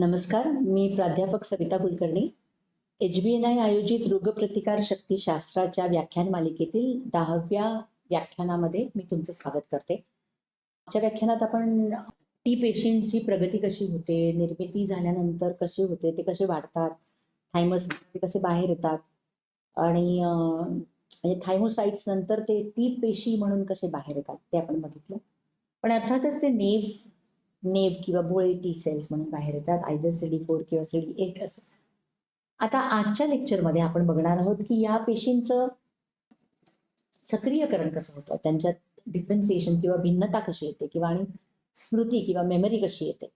नमस्कार, मी प्राध्यापक सविता कुलकर्णी. HBNI आयोजित रोगप्रतिकार शक्तीशास्त्राच्या व्याख्यान मालिकेतील 10व्या व्याख्यानामध्ये मी तुमचं स्वागत करते. आजच्या व्याख्यानात आपण टी पेशींची प्रगती कशी होते, निर्मिती झाल्यानंतर कशी होते, ते कसे वाढतात, थायमस ते कसे बाहेर येतात आणि म्हणजे थायमोसाइट्स नंतर ते टी पेशी म्हणून कसे बाहेर येतात ते आपण बघितलं. पण अर्थातच ते नेव किंवा भोळे टी सेल्स म्हणून बाहेर येतात, आयदर CD4 किंवा CD8 असं. आता आजच्या लेक्चरमध्ये आपण बघणार आहोत की या पेशींचं सक्रियकरण कसं होतं, त्यांच्यात डिफरन्सिएशन किंवा भिन्नता कशी येते किंवा आणि स्मृती किंवा मेमरी कशी येते,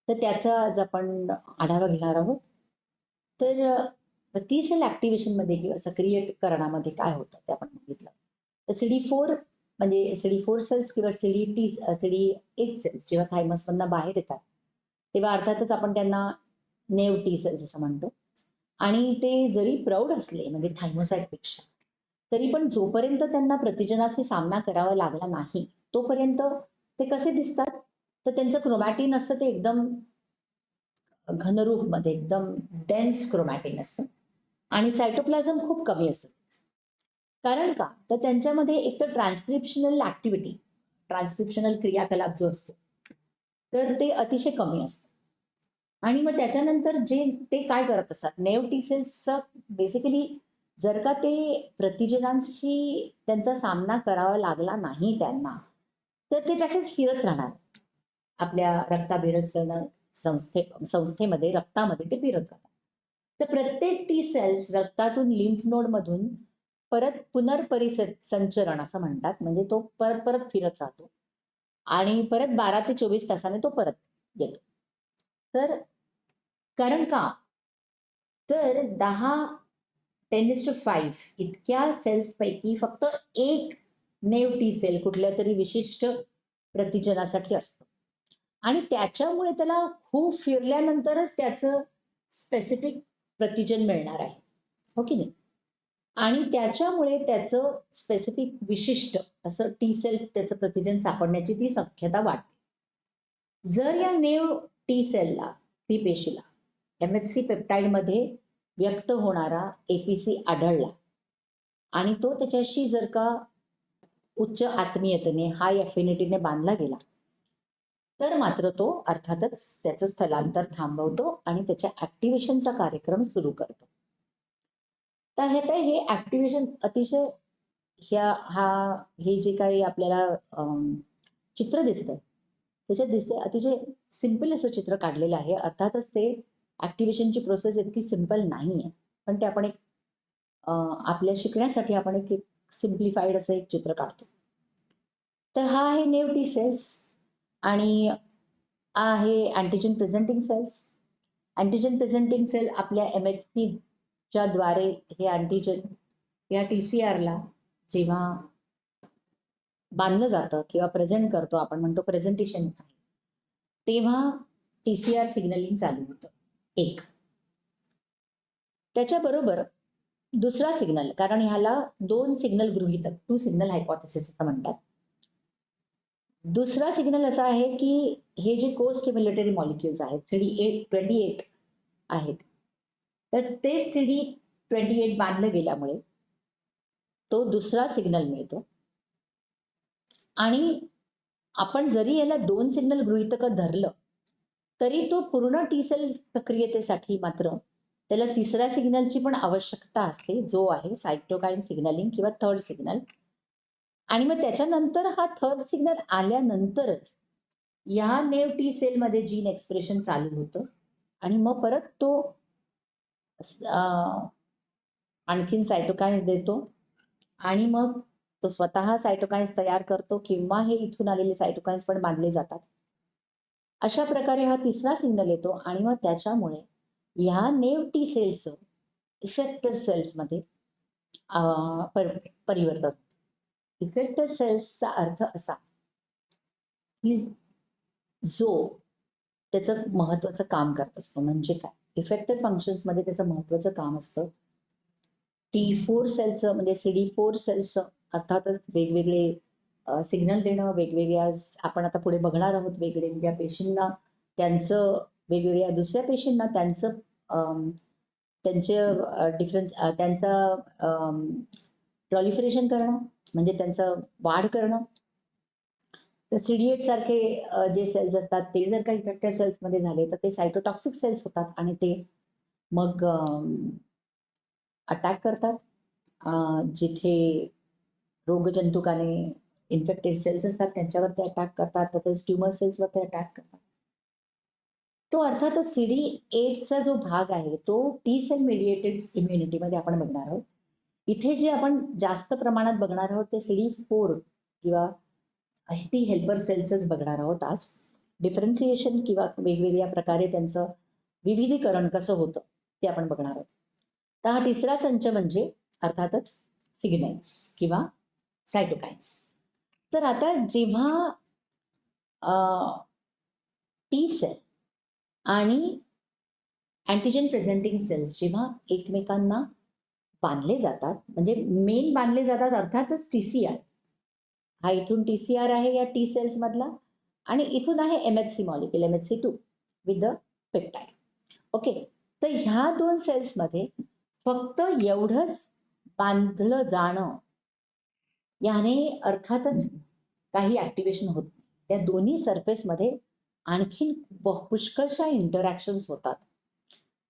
तर त्याचा आज आपण आढावा घेणार आहोत. तर टी सेल ॲक्टिव्हेशनमध्ये किंवा सक्रियकरणामध्ये काय होतं ते आपण बघितलं. तर CD4 म्हणजे CD4 सेल्स किंवा CD8 सेल्स जेव्हा थायमसमधनं बाहेर येतात तेव्हा अर्थातच आपण त्यांना नेव टी सेल्स असं म्हणतो. आणि ते जरी प्रौढ असले म्हणजे थायमोसाइटपेक्षा, तरी पण जोपर्यंत त्यांना प्रतिजनाशी सामना करावा लागला नाही तोपर्यंत ते कसे दिसतात, तर त्यांचं क्रोमॅटिन असतं ते एकदम घनरूपमध्ये एकदम डेन्स क्रोमॅटिन असतं आणि सायटोप्लाझम खूप कमी असतं. कारण का, तर त्यांच्यामध्ये एक तर ट्रान्सक्रिप्शनल क्रियाकलाप जो असतो तर ते अतिशय कमी असतं. आणि मग त्याच्यानंतर जे ते काय करत असतात, नेव टी सेल्सचं बेसिकली जर का ते प्रतिजनांशी त्यांचा सामना करावा लागला नाही त्यांना, तर ते तसेच फिरत राहणार. आपल्या रक्ताभिसरण संस्थेमध्ये रक्तामध्ये ते फिरत राहतात. तर प्रत्येक टी सेल्स रक्तातून लिम्फ नोडमधून परत संचरण असं म्हणतात, म्हणजे तो परत परत फिरत राहतो आणि परत 12 ते 24 तासाने तो परत येतो. तर कारण का, तर 10⁻⁵ इतक्या सेल्सपैकी फक्त एक नेव टी सेल कुठल्या तरी विशिष्ट प्रतिजनासाठी असतो आणि त्याच्यामुळे त्याला खूप फिरल्यानंतरच त्याचं स्पेसिफिक प्रतिजन मिळणार आहे, हो की नाही. आणि त्याच्यामुळे त्याचं स्पेसिफिक विशिष्ट असं टी सेल त्याचं प्रतिजन सापडण्याची ती शक्यता वाढते. जर या नेव टी सेलला, टी पेशीला MHC पेप्टाइडमध्ये व्यक्त होणारा APC आढळला आणि तो त्याच्याशी जर का उच्च आत्मीयतेने, हाय अफिनिटीने बांधला गेला, तर मात्र तो अर्थातच त्याचं स्थलांतर थांबवतो आणि त्याच्या ॲक्टिव्हेशनचा कार्यक्रम सुरू करतो. तर हे ॲक्टिव्हेशन अतिशय हे जे काही आपल्याला चित्र दिसतंय, त्याच्यात दिसतंय अतिशय सिंपल असं चित्र काढलेलं आहे. अर्थातच ते ॲक्टिव्हेशनची प्रोसेस इतकी सिंपल नाही आहे, पण ते आपण एक आपल्या शिकण्यासाठी आपण एक सिम्प्लिफाईड असं एक चित्र काढतो. तर हा आहे नेव टी सेल्स आणि आहे antigen presenting cells. Antigen presenting cell आपल्या MHCच्या द्वारे हे अँटीजन या TCRला जेव्हा बांधलं जातं किंवा प्रेझेंट करतो, आपण म्हणतो प्रेझेंटेशन आहे, तेव्हा TCR सिग्नलिंग चालू होतं एक. त्याच्याबरोबर दुसरा सिग्नल, कारण ह्याला 2 सिग्नल गृहीतक, 2 सिग्नल हायपोथेसिस असं म्हणतात. दुसरा सिग्नल असा आहे की हे जे को-स्टिम्युलेटरी मॉलिक्युल्स आहेत, CD28 आहेत, तर ते CD28 बांधलं गेल्यामुळे तो दुसरा सिग्नल मिळतो. आणि आपण जरी याला 2 सिग्नल गृहीतकं धरलं, तरी तो पूर्ण टी सेल सक्रियतेसाठी मात्र त्याला तिसऱ्या सिग्नलची पण आवश्यकता असते, जो आहे सायटोकाईन सिग्नलिंग किंवा थर्ड सिग्नल. आणि मग त्याच्यानंतर हा थर्ड सिग्नल आल्यानंतरच या नेव टी सेलमध्ये जीन एक्सप्रेशन चालू होतं आणि मग परत तो आणखीन सायटोकाइन्स देतो आणि मग तो स्वतः सायटोकाइन्स तयार करतो किंवा हे इथून आलेले सायटोकाइन्स पण बांधले जातात. अशा प्रकारे हा तिसरा सिग्नल येतो आणि मग त्याच्यामुळे ह्या नेव टी सेल्सचं इफेक्टर सेल्समध्ये परिवर्तन. इफेक्टर सेल्सचा अर्थ असा की जो त्याचं महत्वाचं काम करत असतो. म्हणजे काय, इफेक्टर फंक्शन्समध्ये त्याचं महत्वाचं काम असतं T4 सेल्सचं, म्हणजे CD4 सेल्सचं अर्थातच वेगवेगळे सिग्नल देणं, वेगवेगळ्या आपण आता पुढे बघणार आहोत वेगवेगळ्या पेशींना त्यांचं वेगवेगळ्या दुसऱ्या पेशींना त्यांचे डिफरन्स त्यांचं प्रॉलिफरेशन करणं, म्हणजे त्यांचं वाढ करणं. तर CD8 सारखे जे सेल्स असतात ते जर का इफेक्टेड सेल्समध्ये झाले तर ते सायटोटॉक्सिक सेल्स होतात आणि ते मग अटॅक करतात जिथे रोगजंतुकाने इन्फेक्टेड सेल्स असतात त्यांच्यावर ते अटॅक करतात, तसेच ट्युमर सेल्सवर ते अटॅक करतात. तो अर्थातच CD8चा जो भाग आहे तो टी सेल मेडिएटेड इम्युनिटीमध्ये आपण बघणार आहोत. इथे जे आपण जास्त प्रमाणात बघणार आहोत ते CD4 किंवा टी हेल्पर सेल्सच बघणार आहोत आज. डिफरन्सिएशन किंवा वेगवेगळ्या प्रकारे त्यांचं विविधीकरण कसं होतं ते आपण बघणार आहोत. तर हा तिसरा संच म्हणजे अर्थातच सिग्नल्स किंवा सायटोकाइन्स. तर आता जेव्हा टी सेल आणि अँटीजन प्रेझेंटिंग सेल्स जेव्हा एकमेकांना बांधले जातात, म्हणजे मेन बांधले जातात अर्थातच TCR. हा इथून TCR आहे या टी सेल्स मधला आणि इथून आहे MHC molecule MHC2 with the peptide. Okay, तर ह्या दोन सेल्समध्ये फक्त एवढंच बांधलं जाणं याने अर्थातच काही ऍक्टिव्हेशन होत नाही. त्या दोन्ही सरफेसमध्ये आणखीन पुष्कळशा इंटरॅक्शन्स होतात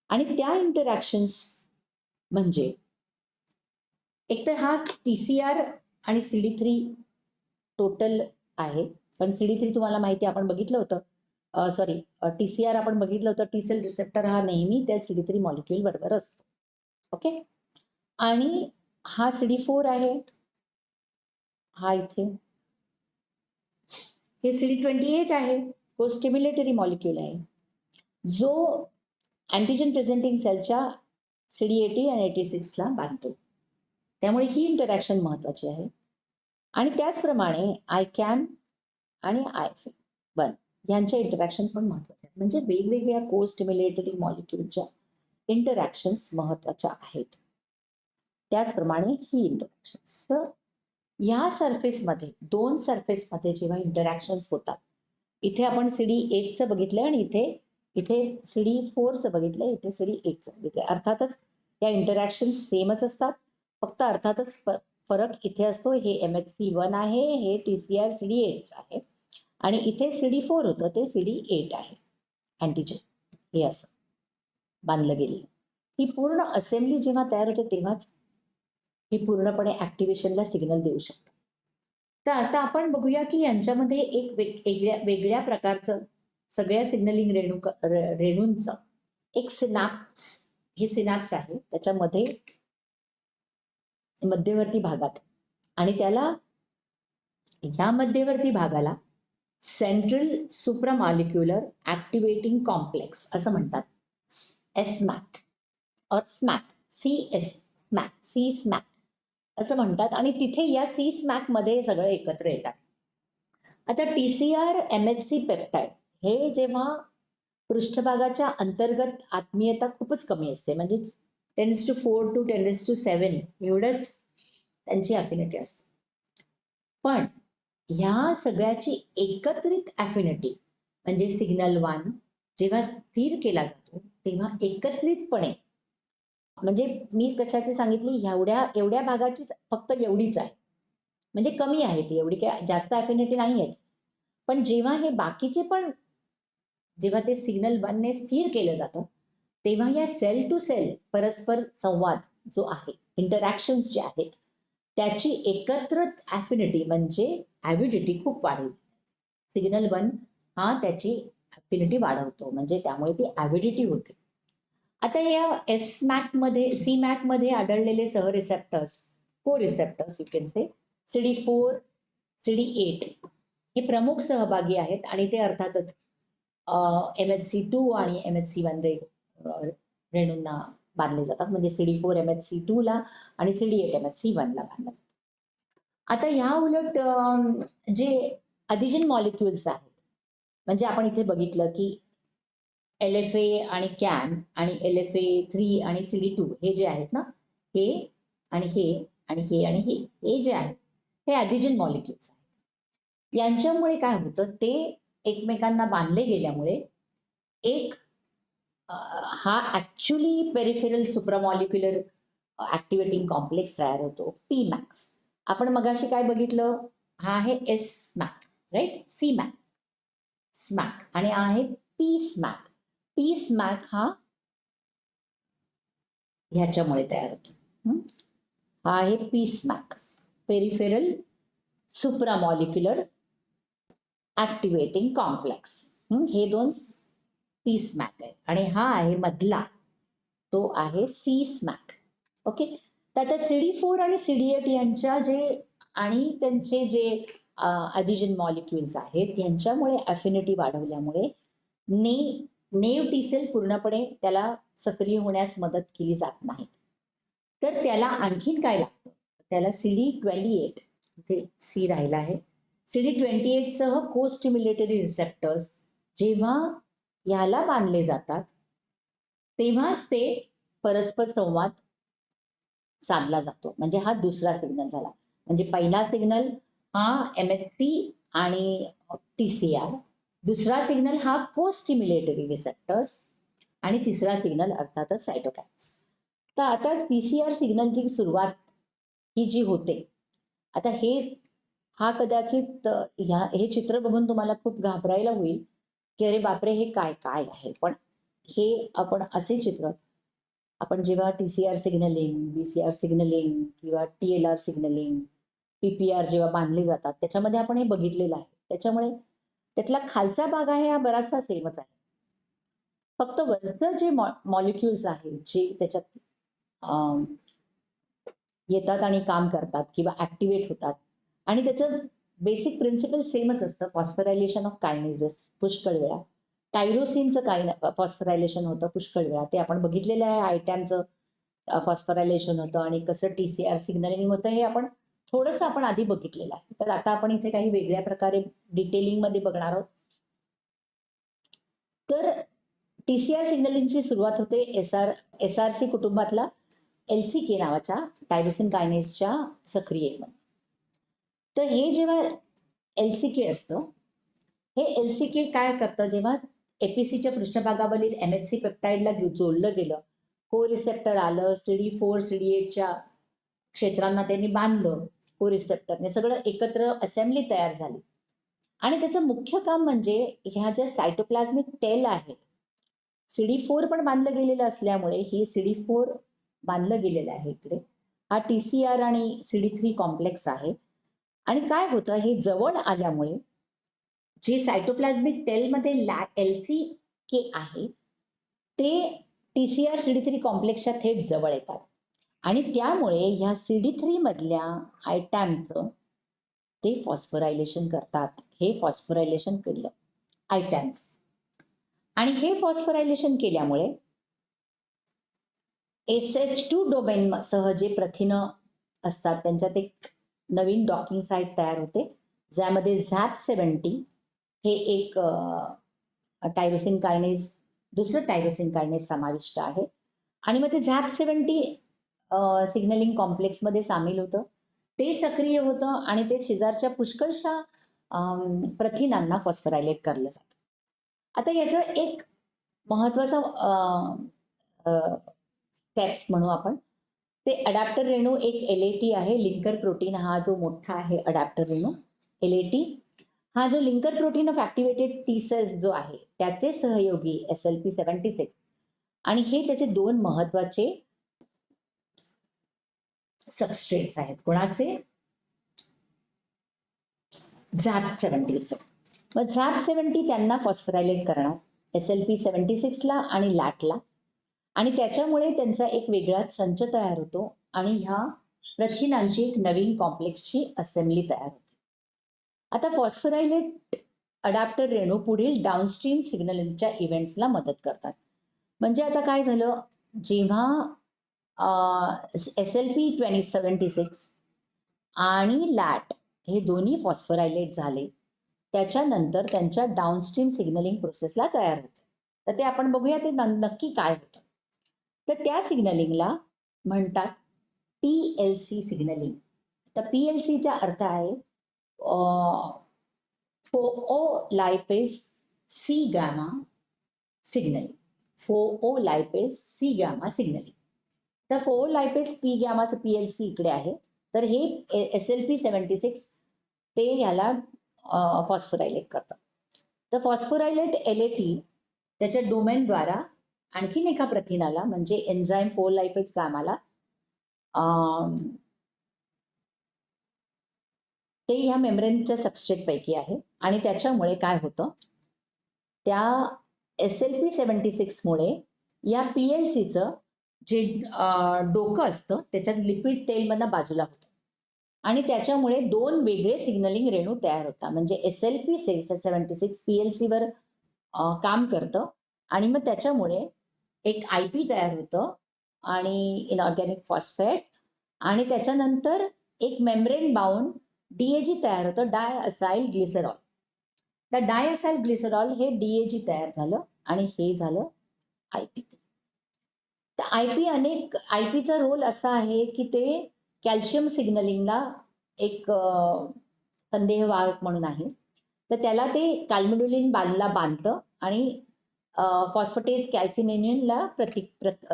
आणि त्या इंटरॅक्शन्स म्हणजे एक तर हा TCR आणि CD3 टोटल आहे. पण CD3 तुम्हाला माहिती आपण बघितलं होतं, सॉरी TCR आपण बघितलं होतं, टी सेल रिसेप्टर हा नेहमी त्या CD3 मॉलिक्युल बरोबर असतो. ओके, आणि हा CD4 आहे, हा इथे हे CD28 आहे, तो स्टिम्युलेटरी मॉलिक्युल आहे जो अँटीजन प्रेझेंटिंग सेलच्या CD80 आणि 86ला बांधतो. त्यामुळे ही इंटरॅक्शन महत्वाची आहे. आणि त्याचप्रमाणे ICAM आणि IFA1 यांच्या इंटरॅक्शन्स पण महत्वाच्या आहेत. म्हणजे वेगवेगळ्या को स्टिम्युलेटरी मॉलिक्युलच्या इंटरॅक्शन्स महत्वाच्या आहेत. त्याचप्रमाणे ही इंटरॅक्शन्स. तर या सरफेसमध्ये दोन सरफेसमध्ये जेव्हा इंटरॅक्शन्स होतात, इथे आपण CD8चं बघितलंय आणि इथे इथे CD4चं बघितलंय, इथे CD8चं बघितलंय. अर्थातच या इंटरॅक्शन्स सेमच असतात, फक्त अर्थातच फरक इथे असतो. हे MHC1 आहे, हे TCR CD8 आहे आणि इथे CD4 होतं ते CD8 आहे. अँटीजन हे असं बांधलं गेलेलं. ही पूर्ण असेंब्ली जेव्हा तयार होते तेव्हाच हे पूर्णपणे ऍक्टिव्हेशनला सिग्नल देऊ शकतं. तर आता आपण बघूया की यांच्यामध्ये एक वेगळ्या प्रकारचं सगळ्या सिग्नलिंग रेणूंचं एक सिनॅप्स, हे सिनॅप्स आहे त्याच्यामध्ये मध्यवर्ती भागात, आणि त्याला ह्या मध्यवर्ती भागाला सेंट्रल सुप्रामॉलिक्युलर ऍक्टिव्हेटिंग कॉम्प्लेक्स असं म्हणतात. SMAC और स्मॅक, सी स्मॅक असं म्हणतात. आणि तिथे या SMAC मध्ये सगळं एकत्र येतात. आता TCR MHC पेप्टाइड हे जेव्हा पृष्ठभागाच्या अंतर्गत आत्मीयता खूपच कमी असते, म्हणजे 10⁴ to 10⁷ एवढंच त्यांची अफिनिटी असते. पण ह्या सगळ्याची एकत्रित अफिनिटी म्हणजे सिग्नल 1 जेव्हा स्थिर केला जातो तेव्हा एकत्रितपणे, म्हणजे मी कशाची सांगितली, एवढ्या भागाची फक्त एवढीच आहे, म्हणजे कमी आहे ती, एवढी काय जास्त अफिनिटी नाही आहे. पण जेव्हा हे बाकीचे पण जेव्हा ते सिग्नल 1 ने स्थिर केलं जातं तेव्हा या सेल टू सेल परस्पर संवाद जो आहे, इंटरॅक्शन्स जे आहेत त्याची एकत्रित अफिनिटी म्हणजे ॲव्हिडिटी खूप वाढेल. सिग्नल 1 हा त्याची अफिनिटी वाढवतो, म्हणजे त्यामुळे ती ॲव्हिडिटी होते. आता या CMAC मध्ये आढळलेले सहरिसेप्टर्स, को receptors you can say, CD4 CD8 हे प्रमुख सहभागी आहेत आणि ते अर्थातच MHC2 आणि MHC1 रेणूंना बांधले जातात, म्हणजे CD4 MHC2 ला आणि CD8 MHC1 ला बांधले. आता ह्या उलट जे अदिजन मॉलिक्युल्स आहेत, म्हणजे आपण इथे बघितलं की LFA आणि CAM आणि LFA3 आणि CD2 हे जे आहेत ना, हे आणि हे आणि हे आणि हे जे आहेत हे अदिजन मॉलिक्युल्स आहेत. यांच्यामुळे काय होतं, ते एकमेकांना बांधले गेल्यामुळे एक हा ॲक्च्युअली पेरिफेरल सुप्रामॉलिक्युलर ॲक्टिव्हेटिंग कॉम्प्लेक्स तयार होतो पी मॅक्स. आपण मगाशी काय बघितलं, हा आहे एस स्मॅक, राईट, सी मॅक, स्मॅक, आणि आहे पी स्मॅक. पी स्मॅक हा ह्याच्यामुळे तयार होतो. हा आहे पी स्मॅक, पेरिफेरल सुप्रामॉलिक्युलर ॲक्टिव्हेटिंग कॉम्प्लेक्स. हे दोन पी स्मॅक आहेत आणि हा आहे मधला, तो आहे सी स्मॅक. ओके, तर आता CD4 आणि CD8 यांच्या जे आणि त्यांचे जे ॲडिजन मॉलिक्युल्स आहेत यांच्यामुळे अफिनिटी वाढवल्यामुळे नेव टी सेल पूर्णपणे त्याला सक्रिय होण्यास मदत केली जात नाही. तर त्याला आणखीन काय लागतं, त्याला CD28, इथे सी राहिला आहे, CD28 सह को स्टिम्युलेटरी रिसेप्टर्स जेव्हा ह्याला बांधले जातात तेव्हाच ते परस्पर संवाद साधला जातो. म्हणजे हा दुसरा सिग्नल झाला. म्हणजे पहिला सिग्नल हा MHC आणि TCR, दुसरा सिग्नल हा को स्टिम्युलेटरी रिसेप्टर्स आणि तिसरा सिग्नल अर्थातच सायटोकाइन्स. तर आता TCR सिग्नलची सुरुवात ही जी होते, आता हा कदाचित हे चित्र बघून तुम्हाला खूप घाबरायला होईल की अरे बापरे, हे काय काय आहे. पण हे आपण असे चित्र आपण जेव्हा TCR सिग्नलिंग, BCR सिग्नलिंग किंवा TLR सिग्नलिंग, PPR जेव्हा बांधले जातात त्याच्यामध्ये आपण हे बघितलेलं आहे. त्याच्यामुळे त्यातला खालचा भाग आहे हा बराचसा सेमच आहे. फक्त वरचं जे मॉलिक्युल्स आहेत जे त्याच्यात येतात आणि काम करतात किंवा ॲक्टिव्हेट होतात आणि त्याचं बेसिक प्रिन्सिपल सेमच असतं. फॉस्फरायलेशन ऑफ कायनेजेस पुष्कळ वेळा, टायरोसिनचं फॉस्फरायलेशन होतं पुष्कळ वेळा, ते आपण बघितलेलं आहे. आयटॅमचं फॉस्फरायलेशन होतं आणि कसं TCR सिग्नलिंग होतं हे आपण थोडंसं आधी बघितलेलं आहे. तर आता आपण इथे काही वेगळ्या प्रकारे डिटेलिंगमध्ये बघणार आहोत. तर TCR सिग्नलिंगची सुरुवात होते SRC कुटुंबातला LCK नावाच्या टायरोसिन कायनेसच्या सक्रियेमध्ये. तर हे जेव्हा LCK असतं, हे LCK काय करतं, जेव्हा एपीसीच्या पृष्ठभागावरील MHC पेप्टाइडला जोडलं गेलं, को रिसेप्टर आलं, CD4 CD8च्या क्षेत्रांना त्यांनी बांधलं, को रिसेप्टरने सगळं एकत्र असेंब्ली तयार झाली. आणि त्याचं मुख्य काम म्हणजे ह्या ज्या सायटोप्लाझमिक टेल आहेत, CD4 पण बांधलं गेलेलं असल्यामुळे ही CD4 बांधलं गेलेलं आहे इकडे, हा TCR आणि CD3 कॉम्प्लेक्स आहे. आणि काय होतं, हे जवळ आल्यामुळे जे सायटोप्लाझमिक टेलमध्ये LCK आहे ते TCR CD3 कॉम्प्लेक्सच्या थेट जवळ येतात आणि त्यामुळे ह्या CD3 मधल्या आयटॅमचं ते फॉस्फोरायलेशन करतात. हे फॉस्फोरायलेशन केलं आयटॅमचं, आणि हे फॉस्फोरायलेशन केल्यामुळे SH2 डोमेन सह जे प्रथिनं असतात त्यांच्यात एक नवीन डॉकिंग साईट तयार होते, ज्यामध्ये ZAP70 हे एक टायरोसिन कायनेज, दुसरं टायरोसिन कायनेज समाविष्ट आहे. आणि मग ते ZAP70 सिग्नलिंग कॉम्प्लेक्समध्ये सामील होतं, ते सक्रिय होतं आणि ते शेजारच्या पुष्कळशा प्रथिनांना फॉस्फोरायलेट करलं जातं. आता याचं एक महत्वाचा स्टेप्स म्हणू आपण, ते अडॅप्टर रेणू एक LAT आहे, लिंकर प्रोटीन. हा जो मोठा आहे अडॅप्टर रेणू LAT, हा जो linker protein of activated T cells जो आहे त्याचे सहयोगी SLP76, आणि हे त्याचे दोन महत्वाचे सबस्ट्रेट्स आहेत. कोणाचे? ZAP70. मग ZAP70 त्यांना फॉस्फोरायलेट करणार SLP76ला आणि लॅटला, आणि त्याच्यामुळे त्यांचा एक वेगळाच संच तयार होतो आणि ह्या प्रथिनांची एक नवीन कॉम्प्लेक्सची असेंब्ली तयार होते. आता फॉस्फोरायलेट अडॅप्टर रेणू पुढील डाऊनस्ट्रीम सिग्नलिंगच्या इव्हेंट्सला मदत करतात. म्हणजे आता काय झालं, जेव्हा SLP76 आणि लॅट हे दोन्ही फॉस्फोरायलेट झाले, त्याच्यानंतर त्यांच्या डाऊनस्ट्रीम सिग्नलिंग प्रोसेसला तयार होते. तर ते आपण बघूया ते नक्की काय होतं. तर त्या सिग्नलिंगला म्हणतात PLC सिग्नलिंग. तर PLCचा अर्थ आहे phospholipase C gamma signalling. Phospholipase C gamma signalling. तर फोओलायपेज पी गॅमाचं PLC इकडे आहे. तर हे SLP76 ते याला फॉस्फोरायलेट करतं. तर फॉस्फोरायलेट LAT त्याच्या डोमेनद्वारा आणखीन एका प्रथिनाला म्हणजे एन्झाईम फोओलायपेज गॅमाला ते ह्या मेम्ब्रेनच्या सबस्ट्रेटपैकी आहे आणि त्याच्यामुळे काय होतं, त्या SLP76 मुळे या PLCचं जे डोकं असतं त्याच्यात लिपिड टेलमधनं बाजूला होतं आणि त्याच्यामुळे दोन वेगळे सिग्नलिंग रेणू तयार होतात. म्हणजे SLP76 PLCवर काम करतं आणि मग त्याच्यामुळे एक IP तयार होतं आणि इनऑर्गॅनिक फॉस्फेट आणि त्याच्यानंतर एक मेम्ब्रेन बाउंड DAG तयार होतं, डायअसाइल ग्लिसरॉल. तर डायअसाइल ग्लिसरॉल हे DAG तयार झालं आणि हे झालं IP. तर IPचा रोल असा आहे की ते कॅल्शियम सिग्नलिंगला एक संदेहवाहक म्हणून आहे. तर त्याला ते कॅल्मिडोलिन बांधतं आणि फॉस्फेटेज कॅल्सिनेनियनला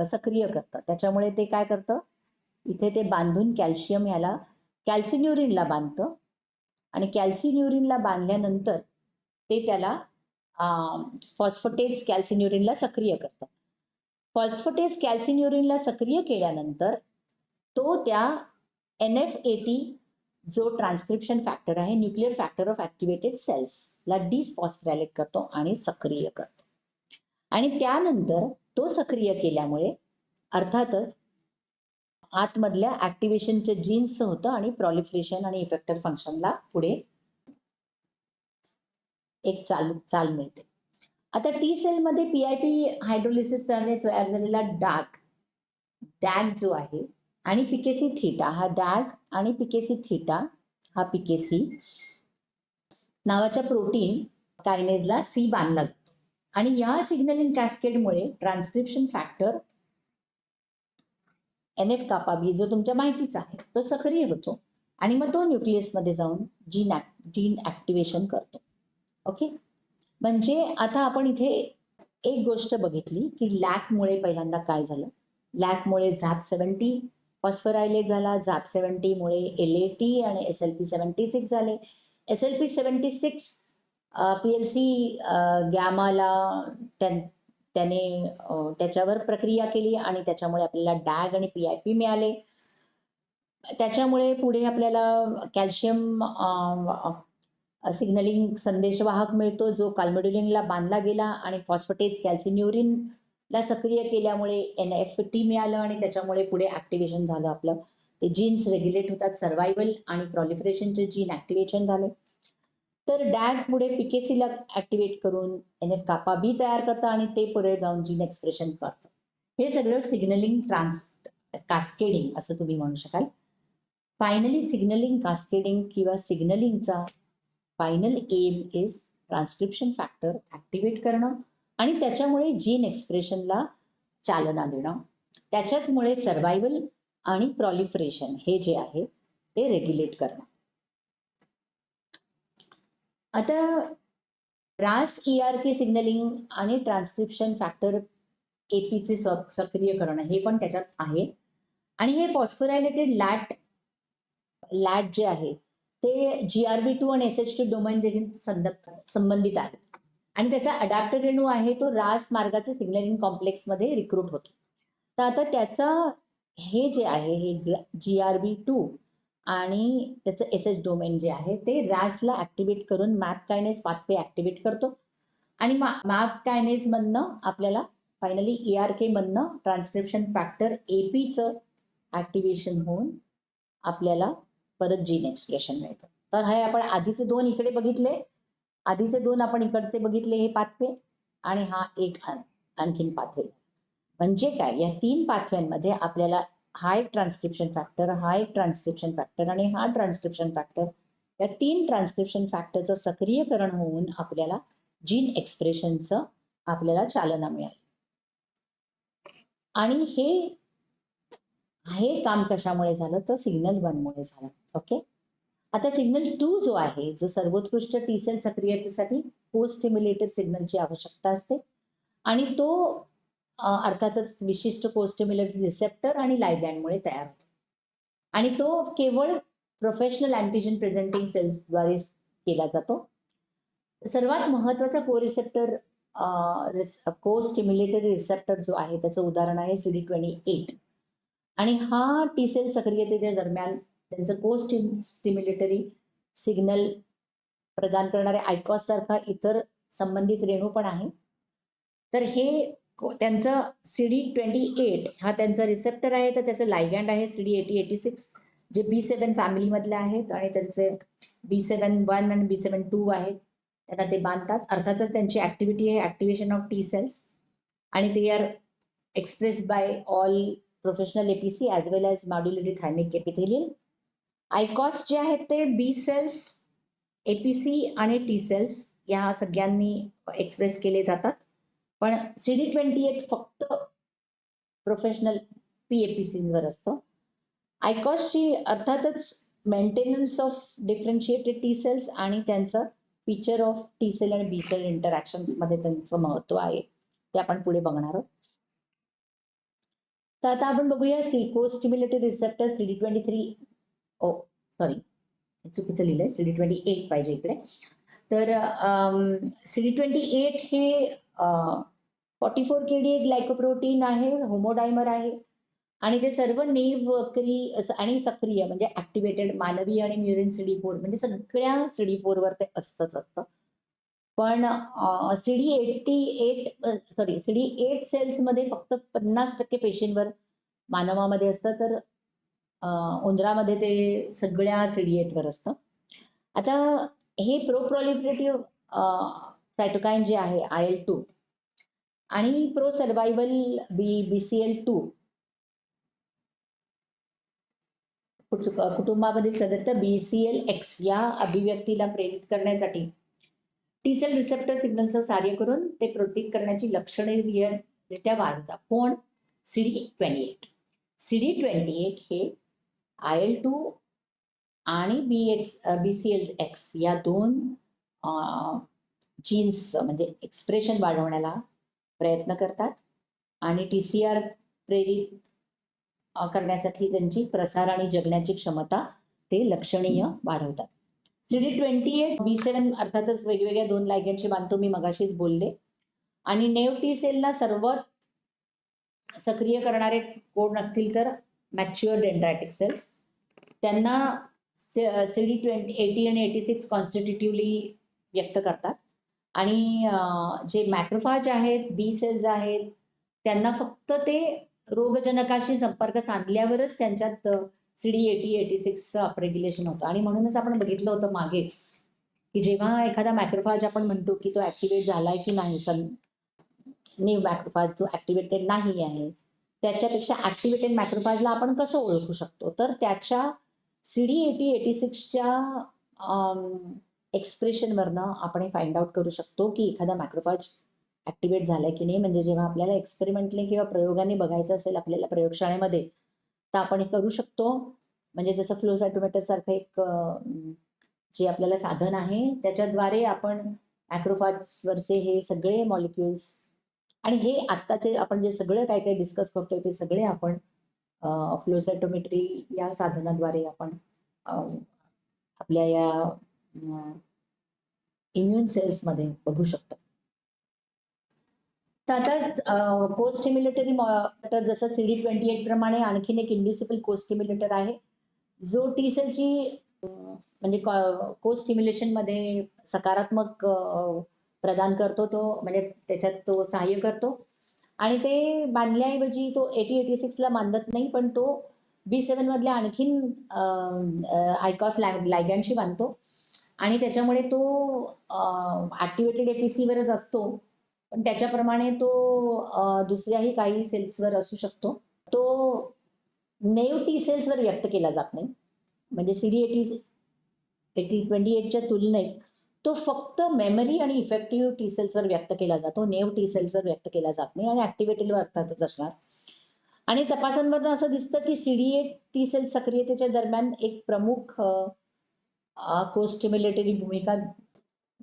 सक्रिय करतं. त्याच्यामुळे ते काय करतं, इथे ते बांधून कॅल्शियम ह्याला कॅल्सिन्युरिनला बांधतं आणि कॅल्सिन्युरिनला बांधल्यानंतर ते त्याला फॉस्फेटेज कॅल्सिन्युरिनला सक्रिय करतं. फॉस्फेटेज कॅल्सिन्युरिनला सक्रिय केल्यानंतर तो त्या NF-AT जो ट्रान्सक्रिप्शन फॅक्टर आहे, न्यूक्लिअर फॅक्टर ऑफ ॲक्टिवेटेड सेल्सला डिफॉस्फोरायलेट करतो आणि सक्रिय करतो. आणि त्यानंतर तो सक्रिय केल्यामुळे अर्थातच आतमधल्या ॲक्टिवेशनचे जीन्स होतं आणि प्रॉलिफरेशन आणि इफेक्टर फंक्शनला पुढे एक चाल मिळते. आता टी सेलमध्ये PIP हायड्रोलिसिस तयार झालेला डॅग जो आहे आणि PKC थीटा, हा डॅग आणि PKC थीटा हा PKC नावाच्या प्रोटीन कायनेजला C बांधला जातो आणि या सिग्नलिंग कॅस्केडमुळे ट्रान्सक्रिप्शन फॅक्टर NF कापा बी जो तुमच्या माहितीचा आहे तो सक्रिय होतो आणि मग तो न्यूक्लियसमध्ये जाऊन जीन ॲक्टिवेशन करतो. ओके, म्हणजे आता आपण इथे एक गोष्ट बघितली की लॅकमुळे पहिल्यांदा काय झालं. लॅकमुळे ZAP70 फॉस्फोरायलेट झाला, ZAP70 मुळे LAT आणि SLP76 झाले. SLP76 PLC गॅमाला त्याने त्याच्यावर प्रक्रिया केली आणि त्याच्यामुळे आपल्याला डॅग आणि PIP मिळाले. त्याच्यामुळे पुढे आपल्याला कॅल्शियम सिग्नलिंग संदेशवाहक मिळतो जो कॅल्मिडोलिनला बांधला गेला आणि फॉस्फेटेज कॅल्सिन्युरिनला सक्रिय केल्यामुळे NFT मिळालं आणि त्याच्यामुळे पुढे ॲक्टिवेशन झालं आपलं. ते जीन्स रेग्युलेट होतात, सर्व्हायव्हल आणि प्रॉलिफरेशनचे जीन ॲक्टिवेशन झाले. तर डॅग पुढे PKCला ॲक्टिवेट करून NF कापा बी तयार करतं आणि ते पुढे जाऊन जीन एक्सप्रेशन करतं. हे सगळं सिग्नलिंग कास्केडिंग असं तुम्ही म्हणू शकाल. फायनली सिग्नलिंग कास्केडिंग किंवा सिग्नलिंगचा final aim is transcription factor activate करणं आणि त्याच्यामुळे जीन एक्सप्रेशनला चालना देणं. त्याच्याचमुळे सर्व्हायव्हल आणि प्रॉलिफरेशन हे जे आहे ते रेग्युलेट करणं. आता RAS ERK सिग्नलिंग आणि ट्रान्सक्रिप्शन फॅक्टर APचे सक्रिय करणं हे पण त्याच्यात आहे आणि हे फॉस्फोरायलेटेड लॅट जे आहे ते GRB2 आणि SH2 डोमेन जे संबंधित आहे आणि त्याचा अडॅप्टर रेणू आहे तो RAS मार्गाचे सिग्नलिंग कॉम्प्लेक्समध्ये रिक्रूट होतो. तर आता त्याचा हे जे आहे हे GRB2 आणि त्याचं SH डोमेन जे आहे ते RASला ॲक्टिवेट करून मॅप कायनेज पाथवे ॲक्टिवेट करतो आणि मॅप कायनेजमधनं आपल्याला फायनली ERK मधनं ट्रान्सक्रिप्शन फॅक्टर APचं ॲक्टिवेशन होऊन आपल्याला परत जीन एक्सप्रेशन मिळतं. तर हे आपण आधीचे दोन इकडे बघितले, आधीचे दोन आपण इकडचे बघितले हे पाथवे आणि हा एक आणखीन पाथवे. म्हणजे काय, या तीन पाथव्यांमध्ये आपल्याला हा एक ट्रान्सक्रिप्शन फॅक्टर, हा एक ट्रान्सक्रिप्शन फॅक्टर आणि हा ट्रान्सक्रिप्शन फॅक्टर, या तीन ट्रान्सक्रिप्शन फॅक्टरचं सक्रियकरण होऊन आपल्याला जीन एक्सप्रेशनचं आपल्याला चालना मिळाली. आणि हे काम कशामुळे झालं तर सिग्नल 1 मुळे झालं. ओके, आता सिग्नल 2 जो आहे जो सर्वोत्कृष्ट टी सेल सक्रियतेसाठी पोस्ट स्टिम्युलेटेड सिग्नलची आवश्यकता असते आणि तो अर्थातच विशिष्ट कोस्टिम्युलेटरी रिसेप्टर आणि लायगॅन्डमुळे तयार होतो आणि तो केवळ प्रोफेशनल अँटीजन प्रेझेंटिंग सेल्सद्वारे केला जातो. सर्वात महत्वाचा कोरिसेप्टर को स्टिम्युलेटरी रिसेप्टर जो आहे त्याचं उदाहरण आहे CD28 आणि हा टी सेल सक्रियतेच्या दरम्यान त्यांचं को स्टिम्युलेटरी सिग्नल प्रदान करणारे आयकॉस सारखा इतर संबंधित रेणू पण आहे. तर हे त्यांचं CD28 हा त्यांचा रिसेप्टर आहे, तर त्याचं लायगॅन्ड आहे CD8086 जे B7 फॅमिलीमधले आहेत आणि त्यांचे B71 आणि B72 आहेत. त्यांना ते बांधतात. अर्थातच त्यांची ऍक्टिव्हिटी आहे ऍक्टिव्हेशन ऑफ टी सेल्स आणि ते are expressed by all professional APC as well as medullary thymic epithelial. ICOS जे आहेत ते बी सेल्स, एपीसी आणि टी सेल्स या सगळ्यांनी एक्सप्रेस केले जातात. पण CD28 फक्त प्रोफेशनल PAPCवर असतं. आयकॉसची अर्थातच maintenance of differentiated T cells आणि त्यांचं फीचर ऑफ टी सेल आणि बी सेल इंटरॅक्शन्समध्ये त्यांचं महत्व आहे ते आपण पुढे बघणार आहोत. तर आता आपण बघूया को स्टिम्युलेटेड रिसेप्टर CD23 सॉरी चुकीचं लिहिलंय CD28 पाहिजे इकडे. तर CD28 हे 44 KDA ग्लायकोप्रोटीन आहे, होमोडायमर आहे आणि ते सर्व नेव्ह आणि सक्रिय म्हणजे ऍक्टिव्हेटेड मानवी आणि म्युरिन CD4 म्हणजे सगळ्या CD4 वर ते असतंच असतं. पण CD8 सेल्समध्ये फक्त 50% पेशींवर मानवामध्ये असतं, तर उंदरामध्ये ते सगळ्या CD8 वर असतं. आता हे प्रोप्रोलिफरेटिव्ह सायटोकाईन जे आहे IL-2 आणि प्रो सर्वायवल BCL-2 कुटुंबामधील सदस्य BCL-X या अभिव्यक्तीला प्रेरित करण्यासाठी टी सेल रिसेप्टर सिग्नलचं कार्य करून ते प्रोटेक्ट करण्याची लक्षणीयरित्या वाढतात. कोण? CD28. CD28 हे IL-2 आणि BCL-X या दोन जीन्स म्हणजे एक्सप्रेशन वाढवण्याला प्रयत्न करतात आणि TCR प्रेरित करण्यासाठी त्यांची प्रसार आणि जगण्याची क्षमता ते लक्षणीय वाढवतात. CD28 B7 अर्थातच वेगवेगळ्या दोन लायगॅन्डशी बांधतो, मी मगाशीच बोलले. आणि नेव्ह टी सेलला सर्वात सक्रिय करणारे कोण असतील तर मॅच्युअर डेंड्रायटिक सेल्स. त्यांना CD80 आणि 86 कॉन्स्टिट्युटिव्हली व्यक्त करतात आणि जे मॅक्रोफाज आहेत, बी सेल्स आहेत, त्यांना फक्त ते रोगजनकाशी संपर्क साधल्यावरच त्यांच्यात CD80-86 अपरेग्युलेशन होतं. आणि म्हणूनच आपण बघितलं होतं मागेच की जेव्हा एखादा मॅक्रोफाज आपण म्हणतो की तो ऍक्टिव्हेट झालाय की नाही, नेव्ह मॅक्रोफाज जो ऍक्टिव्हेटेड नाही आहे, त्याच्यापेक्षा ऍक्टिव्हेटेड मॅक्रोफाजला आपण कसं ओळखू शकतो? तर त्याच्या CD80-86च्या एक्सप्रेशनवरनं आपण हे फाइंड आउट करू शकतो की एखादा मॅक्रोफाज ऍक्टिव्हेट झालाय की नाही. म्हणजे जेव्हा आपल्याला एक्सपेरिमेंटली किंवा प्रयोगाने बघायचं असेल आपल्याला प्रयोगशाळेमध्ये, तर आपण हे करू शकतो. म्हणजे जसं फ्लो सायटोमीटर सारखं एक जे आपल्याला साधन आहे त्याच्याद्वारे आपण मॅक्रोफाजवरचे हे सगळे मॉलिक्युल्स आणि हे आत्ताचे आपण जे सगळं काय काय डिस्कस करतोय ते सगळे आपण फ्लो सायटोमेट्री या साधनाद्वारे आपण आपल्या या इम्युन सेल्समध्ये बघू शकतो. तर आता कोस्टिम्युलेटरी तर जसं CD28 प्रमाणे आणखीन एक इंड्युसिबल कोस्टिम्युलेटर आहे जो टी सेलची म्हणजे कोस्टिम्युलेशनमध्ये सकारात्मक प्रदान करतो, तो म्हणजे त्याच्यात तो सहाय्य करतो आणि ते बांधल्याऐवजी तो 80-86ला बांधत नाही, पण तो B7 मधल्या आणखीन आयकॉस लायगॅन्डशी बांधतो आणि त्याच्यामुळे तो ऍक्टिव्हेटेड एपीसीवरच असतो, पण त्याच्याप्रमाणे तो दुसऱ्याही काही सेल्सवर असू शकतो. तो नेव्ह टी सेल्सवर व्यक्त केला जात नाही. म्हणजे CD28च्या तुलनेत तो फक्त मेमरी आणि इफेक्टिव्ह टी सेल्सवर व्यक्त केला जातो, नेव्ह टी सेल्सवर व्यक्त केला जात नाही आणि ऍक्टिव्हेटेडवर अर्थातच असणार. आणि तपासांमधून असं दिसतं की CD8 टी सेल सक्रियतेच्या दरम्यान एक प्रमुख कोस्टिम्युलेटरी भूमिका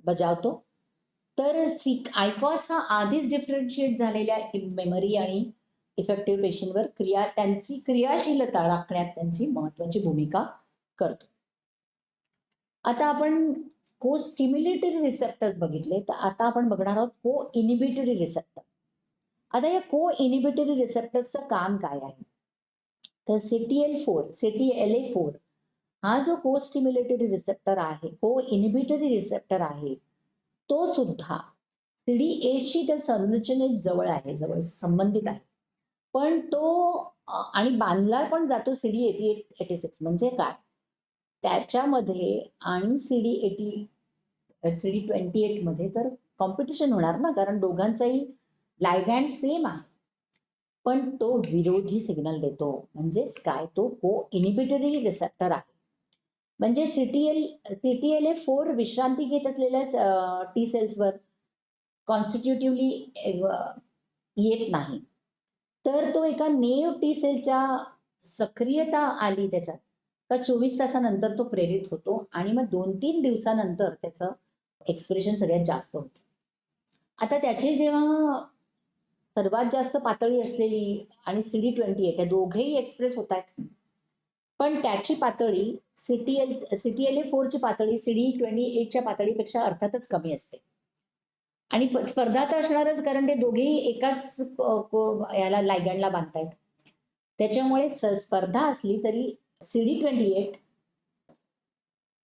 बजावतो तर आयकॉस हा आधीच डिफरन्शिएट झालेल्या मेमरी आणि इफेक्टिव्ह पेशींवर त्यांची क्रियाशीलता राखण्यात त्यांची महत्वाची भूमिका करतो. आता आपण को स्टिम्युलेटरी रिसेप्टर्स बघितले, तर आता आपण बघणार आहोत को इनिबिटरी रिसेप्टर्स. आता या को इनिबिटरी रिसेप्टर्सचं काम काय आहे? तर CTLA4 हा जो को स्टिम्युलेटरी रिसेप्टर आहे, को इनिबिटरी रिसेप्टर आहे, तो सुद्धा CD8शी त्या संरचनेत जवळ आहे, जवळ संबंधित आहे. पण तो आणि बांधला पण जातो CD86 म्हणजे काय? त्याच्यामध्ये आणि CD28 मध्ये तर कॉम्पिटिशन होणार ना, कारण दोघांचाही लायगॅन्ड सेम आहे. पण तो विरोधी सिग्नल देतो. म्हणजेच काय? तो को इनिबिटरी रिसेप्टर आहे. म्हणजे CTLA4 विश्रांती घेत असलेल्या टी सेल्सवर कॉन्स्टिट्यूटिव्हली येत नाही. तर तो एका नेव टी सेलच्या सक्रियता आली त्याच्यात, तर 24 तासानंतर तो प्रेरित होतो आणि मग 2-3 दिवसानंतर त्याचं एक्सप्रेशन सगळ्यात जास्त होतं. आता त्याची जेव्हा सर्वात जास्त पातळी असलेली आणि CD28 या दोघेही एक्सप्रेस होत आहेत. पण त्याची पातळी CTLA4 ची पातळी CD28च्या पातळीपेक्षा अर्थातच कमी असते. आणि स्पर्धा तर असणारच, कारण ते दोघेही एकाच याला लायगॅन्डला बांधतायत. त्याच्यामुळे स्पर्धा असली तरी CD28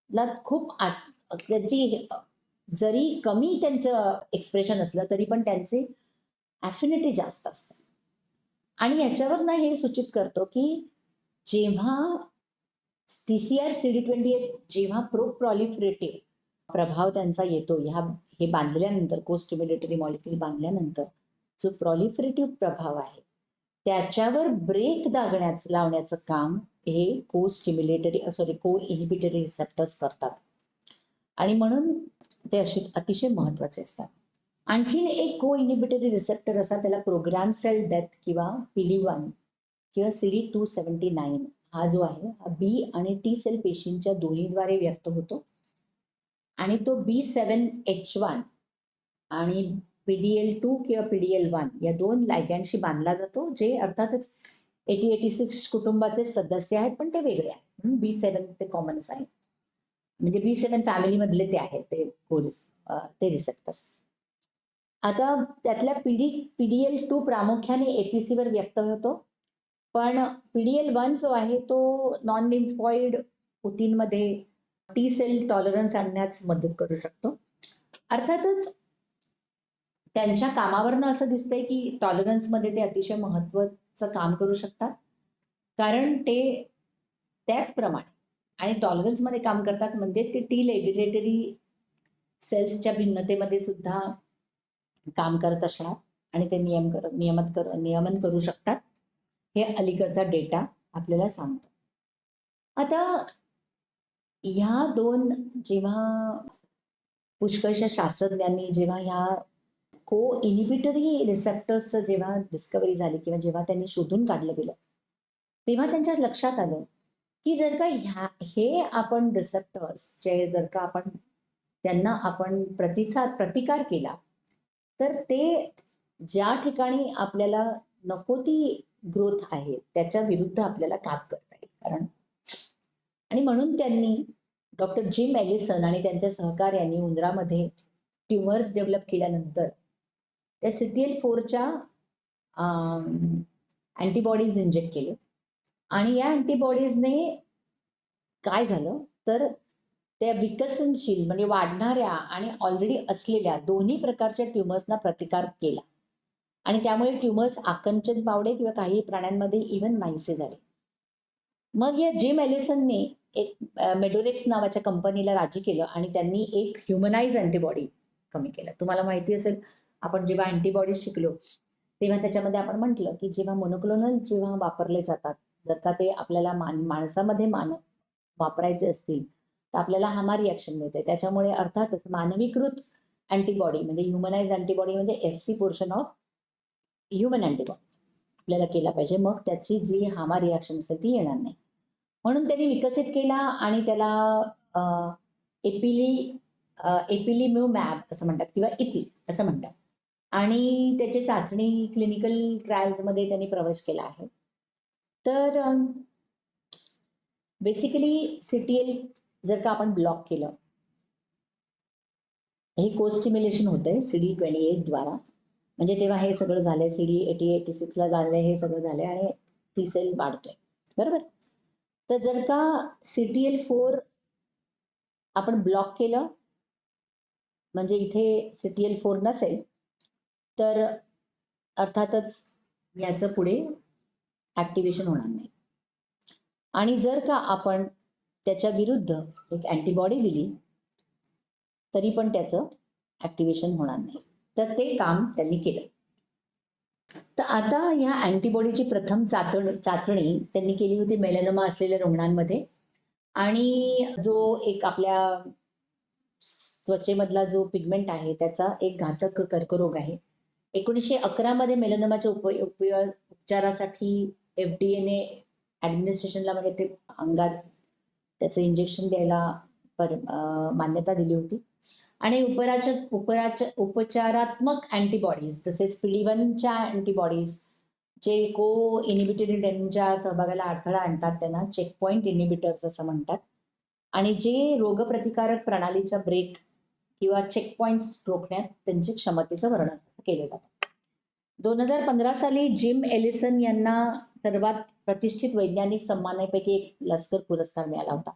ला खूप त्याची जरी कमी त्यांचं एक्सप्रेशन असलं तरी पण त्यांचे ॲफिनिटी जास्त असते. आणि याच्यावरनं हे सूचित करतो की जेव्हा TCR CD28 जेव्हा प्रोप्रॉलिफरेटिव्ह प्रभाव त्यांचा येतो, हे बांधल्यानंतर, को स्टिम्युलेटरी मॉलिक्यूल बांधल्यानंतर जो प्रॉलिफरेटिव्ह प्रभाव आहे, त्याच्यावर ब्रेक लावण्याचं काम हे को इनिबिटरी रिसेप्टर्स करतात. आणि म्हणून ते अतिशय महत्वाचे असतात. आणखीन एक को इनिबिटरी रिसेप्टर असा, त्याला प्रोग्राम सेल डेथ किंवा PD1 किंवा CD279 हा जो आहे, हा बी आणि टी सेल पेशींच्या दोन्हीद्वारे व्यक्त होतो. आणि तो B7H1 आणि PDL2 किंवा PDL1 या 2 लायगॅन्डशी बांधला जातो, जे अर्थातच 8086 कुटुंबाचे सदस्य आहेत, पण ते वेगळे आहेत. B7 ते कॉमनच आहे. म्हणजे B7 फॅमिलीमधले ते आहेत ते रिसेप्टर्स. आता त्यातल्या PDL2 प्रामुख्याने APCवर व्यक्त होतो. पण PDL1 जो आहे तो नॉन लिम्फॉइड ऊतींमध्ये टी सेल टॉलरन्स आणण्यास मदत करू शकतो. अर्थातच त्यांच्या कामावरनं असं दिसतंय की टॉलरन्समध्ये ते अतिशय महत्वाचं काम करू शकतात. कारण ते त्याचप्रमाणे आणि टॉलरन्समध्ये काम करतात, म्हणजे ते टी रेग्युलेटरी सेल्सच्या भिन्नतेमध्ये सुद्धा काम करत असणार आणि ते नियमन करू शकतात. हे अलीकडचा डेटा आपल्याला सांगतो. आता ह्या 2 जेव्हा पुष्कळशा शास्त्रज्ञांनी जेव्हा ह्या को इनिबिटरी रिसेप्टर्सचं जेव्हा डिस्कव्हरी झाली किंवा जेव्हा त्यांनी शोधून काढलं गेलं, तेव्हा त्यांच्या लक्षात आलं की जर का हे आपण रिसेप्टर्स जर का त्यांना आपण प्रतिकार केला, तर ते ज्या ठिकाणी आपल्याला नको ती ग्रोथ आहे त्याच्या विरुद्ध आपल्याला काम करता येईल. आणि म्हणून त्यांनी डॉक्टर जिम एलिसन आणि त्यांच्या सहकार्यांनी उंदरामध्ये ट्युमर्स डेव्हलप केल्यानंतर त्या CTL4च्या अँटीबॉडीज इंजेक्ट केले. आणि या अँटीबॉडीजने काय झालं, तर त्या विकसनशील म्हणजे वाढणाऱ्या आणि ऑलरेडी असलेल्या दोन्ही प्रकारच्या ट्युमर्सना प्रतिकार केला. आणि त्यामुळे ट्युमर्स आकुंचन पावले किंवा काही प्राण्यांमध्ये इव्हन नाहीसे झाले. मग या जिम एलिसनने एक मेडोरेक्स नावाच्या कंपनीला राजी केलं आणि त्यांनी एक ह्युमनाइज अँटीबॉडी कमी केलं. तुम्हाला माहिती असेल, आपण जेव्हा अँटीबॉडीज शिकलो तेव्हा त्याच्यामध्ये आपण म्हटलं की जेव्हा मोनोक्लोनल जेव्हा वापरले जातात, जर का ते आपल्याला माणसामध्ये वापरायचे असतील, तर आपल्याला हामा रिॲक्शन मिळते. त्याच्यामुळे अर्थातच मानवीकृत अँटीबॉडी म्हणजे ह्युमनाइज अँटीबॉडी म्हणजे FC portion of human antibodies आपल्याला केला पाहिजे. मग त्याची जी हामा रिॲक्शन असेल ती येणार नाही. म्हणून त्यांनी विकसित केला आणि त्याला एपिलिम्युमॅब असं म्हणतात किंवा इपी असं म्हणतात. आणि त्याची चाचणी क्लिनिकल ट्रायल्समध्ये त्यांनी प्रवेश केला आहे. तर बेसिकली CTL जर का आपण ब्लॉक केलं, हे को-स्टिम्युलेशन होतंय CD28 द्वारा. म्हणजे तेव्हा हे सगळं झालंय, CD80-86ला झालंय, हे सगळं झालंय आणि टी सेल वाढतोय. बरोबर? तर जर का CTL4 आपण ब्लॉक केलं, म्हणजे इथे CTL4 नसेल, तर अर्थातच याचं पुढे ॲक्टिव्हेशन होणार नाही. आणि जर का आपण त्याच्या विरुद्ध एक अँटीबॉडी दिली, तरी पण त्याचं ॲक्टिव्हेशन होणार नाही. तर ते काम त्यांनी केलं. तर आता ह्या अँटीबॉडीची प्रथम चाचणी त्यांनी केली होती मेलॅनोमा असलेल्या रुग्णांमध्ये. आणि जो एक आपल्या त्वचेमधला जो पिगमेंट आहे त्याचा एक घातक कर्करोग आहे. 1911 मध्ये मेलॅनोमाच्या उपचारासाठी FDAने ॲडमिनिस्ट्रेशनला म्हणजे ते अंगात त्याचं इंजेक्शन द्यायला मान्यता दिली होती. आणि उपचारात्मक अँटीबॉडीज तसेच PD-1च्या अँटीबॉडीज जे इनिबिटरी सहभागाला अडथळा आणतात त्यांना चेकपॉइंट इनिबिटर्स असं म्हणतात. आणि जे रोगप्रतिकारक प्रणालीचा ब्रेक किंवा चेकपॉइंट्स रोखण्यात त्यांच्या क्षमतेचं वर्णन केलं जातं. 2015 साली जिम एलिसन यांना सर्वात प्रतिष्ठित वैज्ञानिक सन्मानापैकी एक लस्कर पुरस्कार मिळाला होता.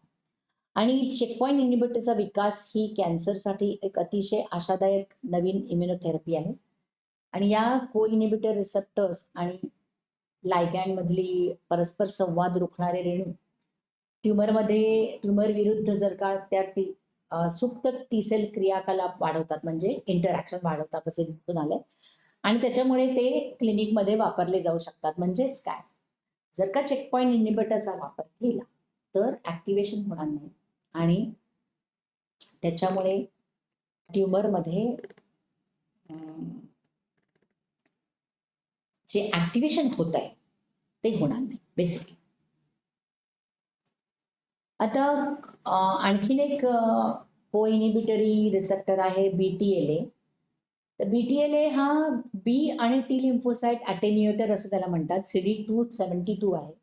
आणि चेकपॉइंट इनिबिटरचा विकास ही कॅन्सरसाठी एक अतिशय आशादायक नवीन इम्युनोथेरपी आहे. आणि या को-इनिबिटर रिसेप्टर्स आणि लायगॅन्ड मधली परस्पर संवाद रोखणारे रेणू ट्यूमर विरुद्ध जर का त्या सुप्त टी-सेल क्रियाकलाप वाढवतात, म्हणजे इंटरॅक्शन वाढवतात असे दिसून आलंय. आणि त्याच्यामुळे ते क्लिनिकमध्ये वापरले जाऊ शकतात. म्हणजेच काय, जर का चेकपॉइंट इनिबिटरचा वापर केला तर ॲक्टिव्हेशन होणार नाही आणि त्याच्यामुळे ट्यूमरमध्ये जे ॲक्टिव्हेशन होत आहे ते होणार नाही बेसिकली. आता आणखीन एक को इनिबिटरी रिसेप्टर आहे BTLA. तर BTLA हा बी आणि टी लिम्फोसाइट अटेन्युएटर असं त्याला म्हणतात. CD272 आहे.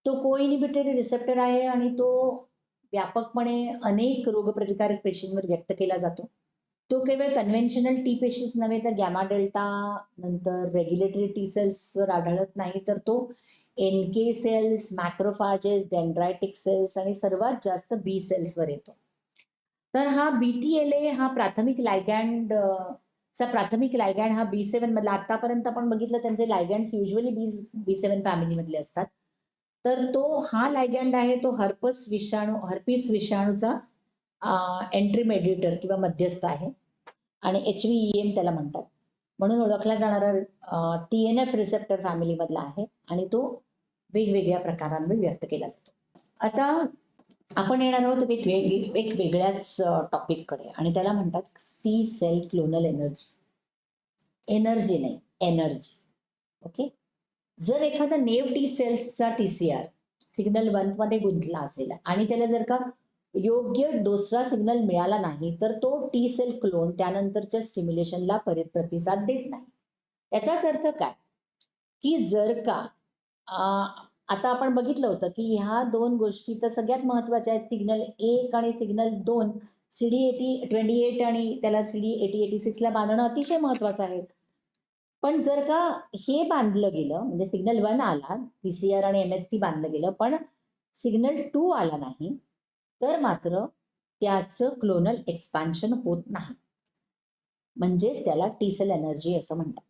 तो को इनिबिटरी रिसेप्टर आहे आणि तो व्यापकपणे अनेक रोगप्रतिकारक पेशींवर व्यक्त केला जातो. तो केवळ कन्व्हेन्शनल टी पेशीच नव्हे तर गॅमा डेल्टा नंतर रेग्युलेटरी टी सेल्सवर आढळत नाही, तर तो NK सेल्स, मॅक्रोफाजेस, डेंड्रायटिक सेल्स आणि सर्वात जास्त बी सेल्सवर येतो. तर हा BTLA हा प्राथमिक लायगॅन्ड हा B7 मधला. आतापर्यंत आपण बघितलं त्यांचे लायगॅन्ड्स युजली B7 फॅमिलीमधले असतात. तर तो हा लायगॅन्ड आहे, तो हर्पीस विषाणूचा एंट्री मेडिएटर किंवा मध्यस्थ आहे आणि HVEM त्याला म्हणतात. म्हणून ओळखला जाणारा TNF रिसेप्टर फॅमिलीमधला आहे आणि तो वेगवेगळ्या प्रकारांवर व्यक्त केला जातो. आता आपण येणार आहोत वेगळ्याच टॉपिककडे आणि त्याला म्हणतात T cell clonal anergy. Anergy नाही, एनर्जी. ओके. जर एखादा नेव टी सेल्सचा TCR सिग्नल 1 मध्ये गुंतला असेल आणि त्याला जर का योग्य दुसरा सिग्नल मिळाला नाही, तर तो टी सेल क्लोन त्यानंतरच्या स्टिम्युलेशनला प्रतिसाद देत नाही. याचाच अर्थ काय, की जर का आता आपण बघितलं होतं की ह्या दोन गोष्टी तर सगळ्यात महत्वाच्या आहेत. सिग्नल 1 आणि सिग्नल 2 CD28 आणि त्याला CD80-86ला बांधणं अतिशय महत्वाचं आहे. पण जर का हे बांधलं गेलं, म्हणजे सिग्नल 1 आला, PCR आणि MHC बांधलं गेलं, पण सिग्नल 2 आला नाही, तर मात्र त्याचं क्लोनल एक्सपान्शन होत नाही. म्हणजेच त्याला टी सेल एनर्जी असं म्हणतात.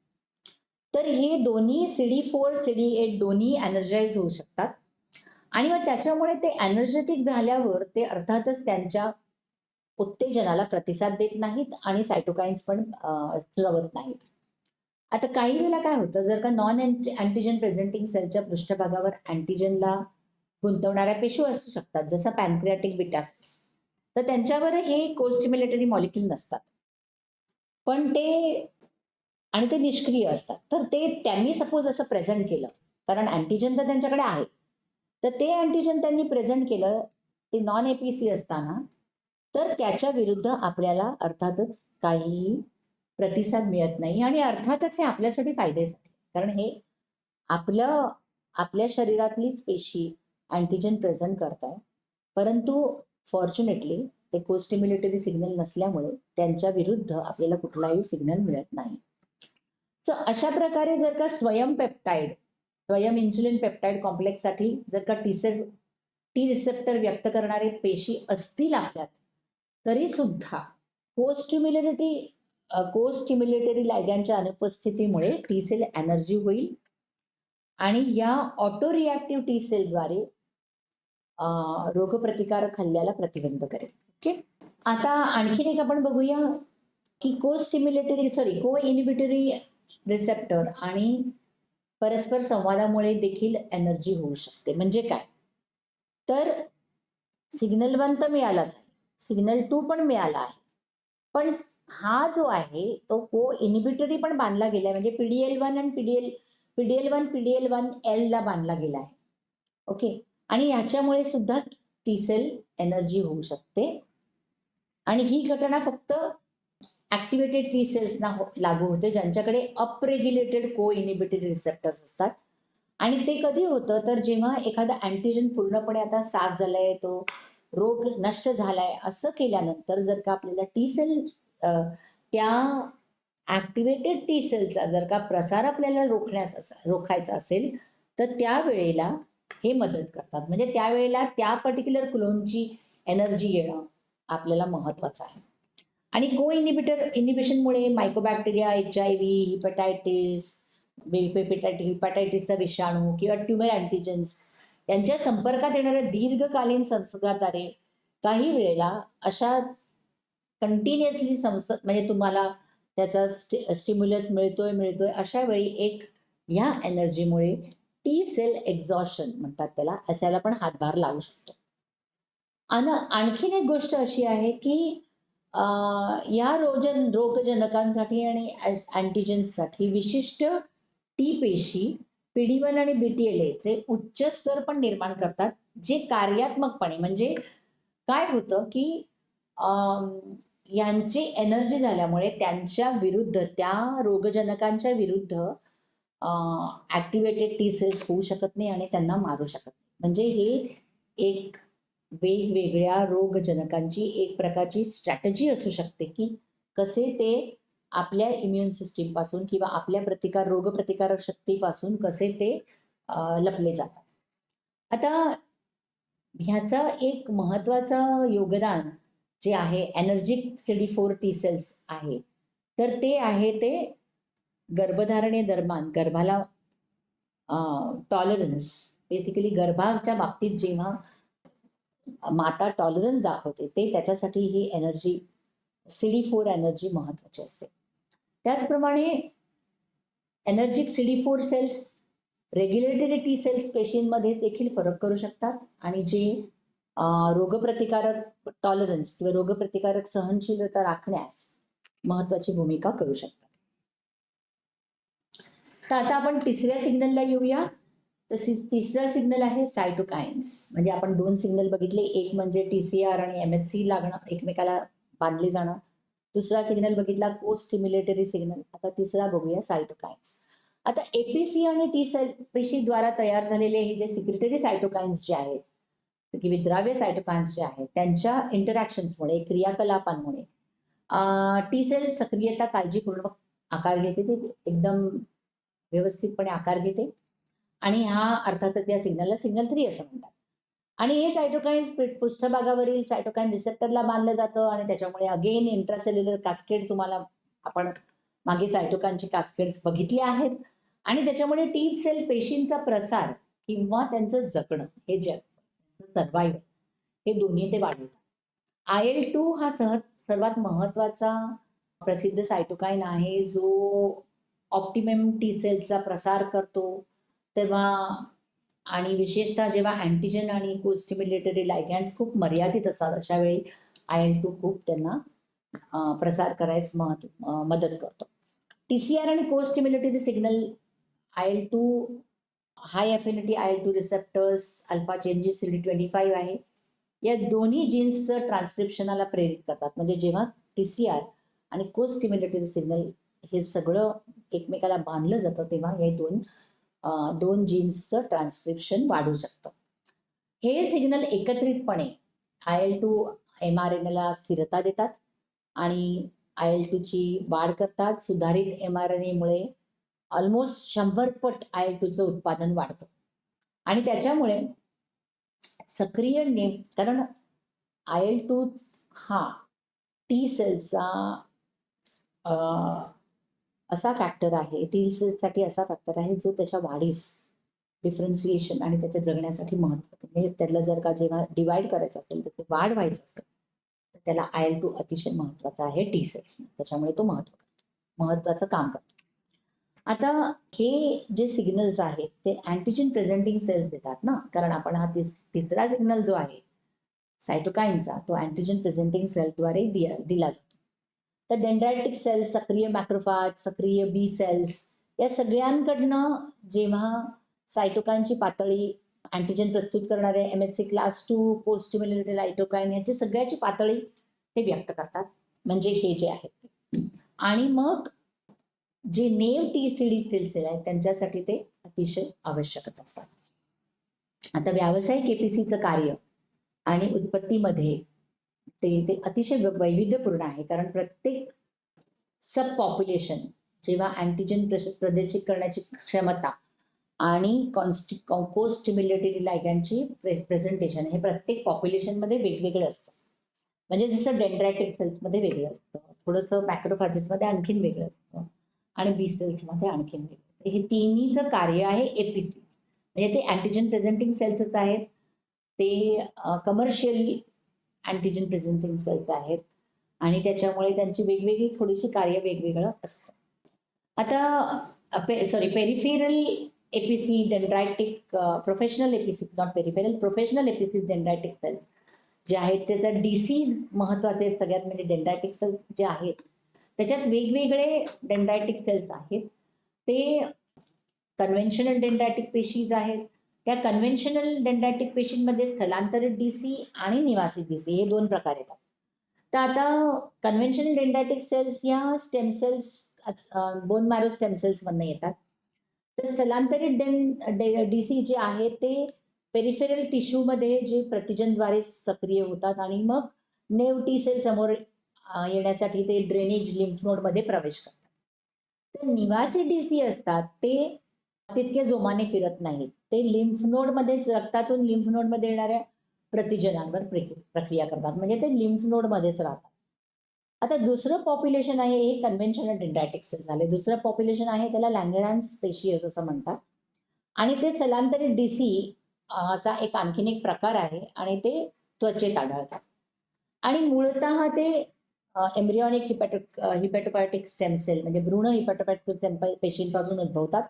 तर हे दोन्ही CD4, CD8 दोन्ही एनर्जाइज होऊ शकतात आणि मग त्याच्यामुळे ते एनर्जेटिक झाल्यावर ते अर्थातच त्यांच्या उत्तेजनाला प्रतिसाद देत नाहीत आणि सायटोकाइन्स पण स्रवत नाहीत. आता काही वेळेला काय होतं, जर का नॉन अँटीजन प्रेझेंटिंग सेलच्या पृष्ठभागावर अँटीजनला गुंतवणाऱ्या पेशी असू शकतात, जसं पॅनक्रियाटिक बीटा सेल्स, तर त्यांच्यावर हे कोस्टिम्युलेटरी मॉलिक्यूल नसतात, पण ते निष्क्रिय असतात. तर त्यांनी सपोज असं प्रेझेंट केलं, कारण अँटीजन तर त्यांच्याकडे आहे, तर ते अँटीजन त्यांनी प्रेझेंट केलं, ते नॉन APC असताना तर त्याच्या विरुद्ध आपल्याला अर्थातच काहीही प्रतिसाद मिळत नाही आणि अर्थातच हे आपल्यासाठी फायद्याचं आहे. कारण हे आपलं आपल्या शरीरातलीच पेशी अँटिजेन प्रेझेंट करताय. परंतु फॉर्च्युनेटली ते को-स्टिम्युलेटरी सिग्नल नसल्यामुळे त्यांच्या विरुद्ध आपल्याला कुठलाही सिग्नल मिळत नाही. सो अशा प्रकारे जर का स्वयं इन्सुलिन पेप्टाइड कॉम्प्लेक्ससाठी जर का टी रिसेप्टर व्यक्त करणारे पेशी असतील आपल्यात, तरी सुद्धा को-स्टिम्युलेटरी को-स्टिम्युलेटरी लायगॅनच्या अनुपस्थितीमुळे टी सेल एनर्जी होईल आणि या ऑटो रिॲक्टिव्ह टी सेलद्वारे रोगप्रतिकारक हल्ल्याला प्रतिबंध करेल. ओके. आता आणखीन एक आपण बघूया की को इनिबिटरी रिसेप्टर आणि परस्पर संवादामुळे देखील एनर्जी होऊ शकते. म्हणजे काय? तर सिग्नल 1 तर मिळालाच आहे, सिग्नल 2 पण मिळाला आहे. पण हा जो आहे तो को इनिबिटरी पण बांधला गेलाय, म्हणजे PDL1 आणि PDL1 ला बांधला गेला आहे. ओके. आणि ह्याच्यामुळे सुद्धा टी सेल एनर्जी होऊ शकते आणि ही घटना फक्त ऍक्टिव्हेटेड टी सेल्सना लागू होते, ज्यांच्याकडे अपरेग्युलेटेड को इनिबिटरी रिसेप्टर्स असतात. आणि ते कधी होतं, तर जेव्हा एखादा अँटीजन पूर्णपणे आता साफ झालाय, तो रोग नष्ट झालाय असं केल्यानंतर जर का आपल्याला टी सेल त्या ऍक्टिव्हेटेड टी सेलचा जर का प्रसार आपल्याला रोखायचा असेल, तर त्यावेळेला हे मदत करतात. म्हणजे त्यावेळेला त्या पर्टिक्युलर क्लोनची एनर्जी येणं आपल्याला महत्वाचं आहे. आणि इनिबिशनमुळे मायकोबॅक्टेरिया, HIV, हिपॅटायटिसचा विषाणू किंवा ट्युमर अँटीजेन्स यांच्या संपर्कात येणाऱ्या दीर्घकालीन संसर्गाद्वारे काही वेळेला अशा कंटिन्युअसली म्हणजे तुम्हाला त्याचा स्टिम्युलस मिळतोय अशा वेळी एक ह्या एनर्जीमुळे टी सेल एक्झॉशन म्हणतात त्याला, असायला पण हातभार लावू शकतो. आणि आणखीन एक गोष्ट अशी आहे की या रोगजनकांसाठी आणि अँटीजेन्ससाठी विशिष्ट टी पेशी PD1 आणि BTLA चे उच्च स्तर पण निर्माण करतात, जे कार्यात्मकपणे म्हणजे काय होतं की यांची एनर्जी झाल्यामुळे त्यांच्या विरुद्ध, त्या रोगजनकांच्या विरुद्ध ऍक्टिव्हेटेड टी सेल्स होऊ शकत नाही आणि त्यांना मारू शकत नाही. म्हणजे हे एक वेगवेगळ्या रोगजनकांची एक प्रकारची स्ट्रॅटेजी असू शकते की कसे ते आपल्या इम्युन सिस्टीम पासून किंवा आपल्या रोगप्रतिकारक शक्तीपासून कसे ते लपले जातात. आता ह्याचा एक महत्वाचं योगदान जे आहे एनर्जिक CD4 टी सेल्स आहे, तर ते आहे ते गर्भधारणेदरम्यान गर्भाला टॉलरन्स, बेसिकली गर्भाच्या बाबतीत जेव्हा माता टॉलरन्स दाखवते, ते त्याच्यासाठी ही एनर्जी CD4 एनर्जी महत्वाची असते. त्याचप्रमाणे anergic CD4 cells regulatory T cells पेशींमध्ये देखील फरक करू शकतात आणि जे रोगप्रतिकारक टॉलरन्स किंवा रोगप्रतिकारक सहनशीलता राखण्यास महत्वाची भूमिका करू शकतात. तर आता आपण तिसऱ्या सिग्नलला येऊया. तर तिसरा सिग्नल आहे सायटोकाइन्स. म्हणजे आपण 2 सिग्नल बघितले, एक म्हणजे TCR आणि MHC लागणं, एकमेकाला बांधले जाणं. दुसरा सिग्नल बघितला को स्टिम्युलेटरी सिग्नल. आता तिसरा बघूया सायटोकाइन्स. आता APC आणि टी सेल पेशीद्वारा तयार झालेले हे जे सिक्रेटरी सायटोकाइन्स जे आहेत, की विद्राव्य सायटोकाइन्स जे आहेत, त्यांच्या इंटरॅक्शन्समुळे, क्रियाकलापांमुळे टी सेल सक्रियता काळजीपूर्वक आकार घेते, ते एकदम व्यवस्थितपणे आकार घेते आणि हा अर्थातच या सिग्नलला सिग्नल 3 असं म्हणतात. आणि हे सायटोकाइन्स पृष्ठभागावरील सायटोकाइन रिसेप्टरला बांधलं जातं आणि त्याच्यामुळे अगेन इंट्रासेल्युलर कास्केड, तुम्हाला आपण मागे सायटोकाइनचे कास्केड्स बघितले आहेत आणि त्याच्यामुळे टी सेल पेशींचा प्रसार किंवा त्यांचं जगणं हे जे असतं, सर्वायवल, हे दोन्ही ते वाढवतात. IL-2 हा सर्वात महत्वाचा प्रसिद्ध सायटोकाइन आहे, जो ऑप्टिमम टी सेलचा प्रसार करतो तेव्हा, आणि विशेषतः जेव्हा अँटीजन आणि को-स्टिम्युलेटरी लायगॅन्ड्स खूप मर्यादित असतात, अशा वेळी IL-2 खूप त्यांना प्रसार करायस मदत करतो. TCR आणि costimulatory signal IL-2 high affinity IL-2 receptors, alpha changes CD25 आहे. या दोन्ही जीन्सचं ट्रान्सक्रिप्शनाला प्रेरित करतात. म्हणजे जेव्हा TCR आणि को स्टिम्युलेटरी सिग्नल हे सगळं एकमेकाला बांधलं जातं, तेव्हा हे दोन जीन्सचं ट्रान्सक्रिप्शन वाढू शकतं. हे सिग्नल एकत्रितपणे IL-2 mRNAला स्थिरता देतात आणि IL-2 ची वाढ करतात. सुधारित mRNAमुळे ऑलमोस्ट 100 पट IL-2चं उत्पादन वाढतं आणि त्याच्यामुळे सक्रिय कारण IL-2 हा टी सेल्सचा असा फॅक्टर आहे, टी सेल्ससाठी असा फॅक्टर आहे जो त्याच्या वाढीस, डिफरन्सिएशन आणि त्याच्या जगण्यासाठी महत्त्वाचं. म्हणजे त्याला जर का जेव्हा डिवाइड करायचं असेल, त्याची वाढ व्हायचं असेल, तर त्याला IL-2 अतिशय महत्त्वाचा आहे टी सेल्सना. त्याच्यामुळे तो महत्त्वाचं काम करतो. आता हे जे सिग्नल्स आहेत ते अँटिजेन प्रेझेंटिंग सेल्स देतात ना, कारण आपण हा तिसरा सिग्नल जो आहे सायटोकाईनचा, तो अँटिजेन प्रेझेंटिंग सेलद्वारे दिला जातो. तर डेंड्रायटिक सेल्स, सक्रिय मॅक्रोफाज, सक्रिय बी सेल्स या सगळ्यांकडनं जेव्हा सायटोकाईनची पातळी, अँटिजेन प्रस्तुत करणारे MHC class 2, post stimulated cytokine याची सगळ्याची पातळी ते व्यक्त करतात. म्हणजे हे जे आहेत आणि मग जे नेव TCD सेल्स आहेत त्यांच्यासाठी ते अतिशय आवश्यक असतात. आता व्यावसायिक APCचं कार्य आणि उत्पत्तीमध्ये ते अतिशय वैविध्यपूर्ण आहे, कारण प्रत्येक सब पॉप्युलेशन जेव्हा अँटिजेन प्रदर्शित करण्याची क्षमता आणि को स्टिम्युलेटरी लायगॅनची प्रेझेंटेशन हे प्रत्येक पॉप्युलेशनमध्ये वेगवेगळं असतं. म्हणजे जसं डेंड्रायटिक सेल्समध्ये वेगळं असतं, थोडंसं मॅक्रोफॅजेसमध्ये आणखीन वेगळं असतं आणि बी सेल्समध्ये आणखीन वेगळं. हे तिन्हीचं कार्य आहे APC. म्हणजे ते अँटिजेन प्रेझेंटिंग सेल्सच आहेत, ते कमर्शियल अँटिजेन प्रेझेंटिंग सेल्स आहेत आणि त्याच्यामुळे त्यांची वेगवेगळी थोडीशी कार्य वेगवेगळं असतं. आता peripheral APC dendritic professional APC, not peripheral, professional APC dendritic cells जे आहेत त्याचा DC महत्वाचे सगळ्यात म्हणजे डेंड्रायटिक सेल्स जे आहेत त्याच्यात वेगवेगळे डेंड्रायटिक सेल्स आहेत. ते कन्व्हेन्शनल डेंड्रायटिक पेशीज आहेत. त्या कन्व्हेन्शनल डेंड्रायटिक पेशींमध्ये स्थलांतरित DC आणि निवासी DC हे 2 प्रकार येतात. तर आता कन्व्हेन्शनल डेंड्रायटिक सेल्स या stem cells, bone marrow stem सेल्समधनं येतात. तर स्थलांतरित DC जे आहेत ते पेरिफेरल टिश्यूमध्ये जे प्रतिजनद्वारे सक्रिय होतात आणि मग नेव टी सेल समोर येण्यासाठी ते ड्रेनेज लिम्फ नोडमध्ये प्रवेश करतात. तर निवासी DC असतात ते तितके जोमाने फिरत नाहीत. ते लिम्फ नोडमध्येच, रक्तातून लिम्फ नोडमध्ये येणाऱ्या प्रतिजनांवर प्रक्रिया करतात. म्हणजे ते लिम्फ नोडमध्येच राहतात. आता दुसरं पॉप्युलेशन आहे हे कन्व्हेन्शनल डेंड्रायटिक सेल झाले. दुसरं पॉप्युलेशन आहे त्याला लँगरहॅन्स स्पेशीज असं म्हणतात आणि ते स्थलांतरित DC चा आणखीन एक प्रकार आहे आणि ते त्वचेत आढळतात आणि मूळतः ते एम्ब्रियॉनिक हिपॅटोपायटिक स्टेम सेल म्हणजे भ्रूण हिपॅटोपायटिक पेशींपासून उद्भवतात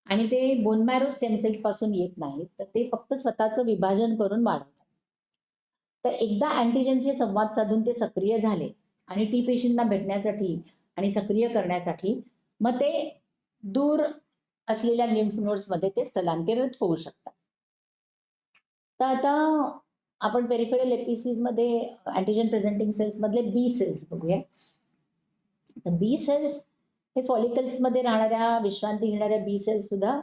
आणि ते बोन मॅरो स्टेम सेल्स पासून येत नाहीत. तर ते फक्त स्वतःचं विभाजन करून वाढवतात. तर एकदा अँटिजेनचे संवाद साधून ते सक्रिय झाले आणि टी पेशींना भेटण्यासाठी आणि सक्रिय करण्यासाठी मग ते दूर असलेल्या लिम्फ नोड्समध्ये ते स्थलांतरित होऊ शकतात. तर आता आपण पेरिफेरल APCs मध्ये अँटिजेन प्रेझेंटिंग सेल्स मधले बी सेल्स बघूया. तर बी सेल्स हे फॉलिकल्समध्ये राहणाऱ्या, विश्रांती घेणाऱ्या बी सेल्स सुद्धा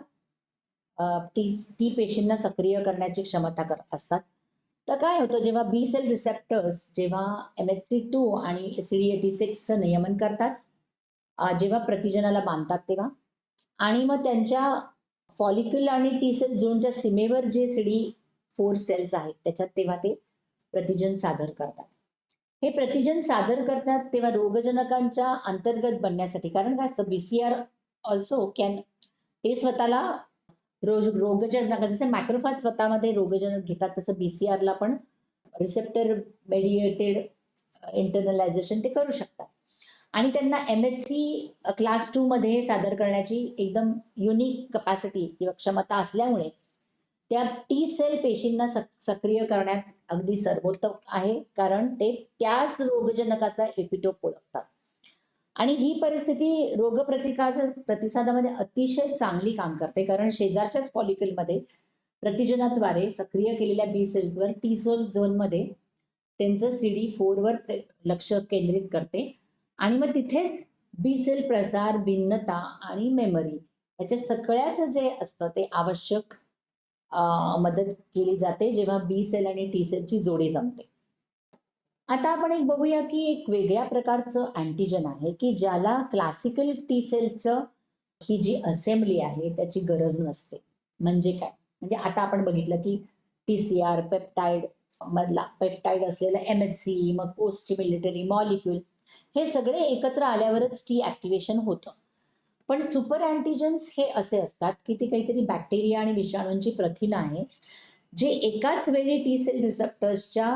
टी पेशींना सक्रिय करण्याची क्षमता असतात. तर काय होतं जेव्हा बी सेल रिसेप्टर्स जेव्हा MHC2 आणि CD86चं नियमन करतात, जेव्हा प्रतिजनाला बांधतात तेव्हा आणि मग त्यांच्या फॉलिक्युल आणि टी सेल झोनच्या सीमेवर जे CD4 सेल्स आहेत त्याच्यात तेव्हा ते प्रतिजन सादर करतात. हे प्रतिजन सादर करतात तेव्हा रोगजनकांच्या अंतर्गत बनण्यासाठी, कारण काय असतं BCR ऑल्सो कॅन, ते स्वतःला रोगजनक, जसं मॅक्रोफॅज स्वतःमध्ये रोगजनक घेतात तसं BCRला पण रिसेप्टर मेडिएटेड इंटरनलायझेशन ते करू शकतात आणि त्यांना MHC क्लास 2 मध्ये सादर करण्याची एकदम युनिक कपॅसिटी किंवा क्षमता असल्यामुळे त्या टी सेल पेशींना सक्रिय करण्यात अगदी सर्वोत्तम आहे, कारण ते त्याच रोगजनकाचा एपिटोप ओळखतात आणि ही परिस्थिती रोगप्रतिसादामध्ये अतिशय चांगली काम करते, कारण शेजारच्याच फॉलिकलमध्ये प्रतिजनाद्वारे सक्रिय केलेल्या बी सेल्सवर टी सेल झोनमध्ये त्यांचं CD4 वर लक्ष केंद्रित करते आणि मग तिथेच बी सेल प्रसार, भिन्नता आणि मेमरी याच्या सगळ्याच जे असतं ते आवश्यक मदत केली जाते जेव्हा बी सेल आणि टी सेलची जोडी जमते. आता आपण एक बघूया की एक वेगळ्या प्रकारचं अँटीजन आहे की ज्याला क्लासिकल टी सेलचं ही जी असेंब्ली आहे त्याची गरज नसते. म्हणजे काय? म्हणजे आता आपण बघितलं की TCR पेप्टाइड मधला पेप्टाइड असलेला MHC, मग पोस्ट मिलिटरी मॉलिक्यूल हे सगळे एकत्र आल्यावरच टी ॲक्टिव्हेशन होतं. पण सुपर अँटीजन्स हे असे असतात की ते काहीतरी बॅक्टेरिया आणि विषाणूंची प्रथिनं आहे, जे एकाच वेळी टी सेल रिसेप्टर्सच्या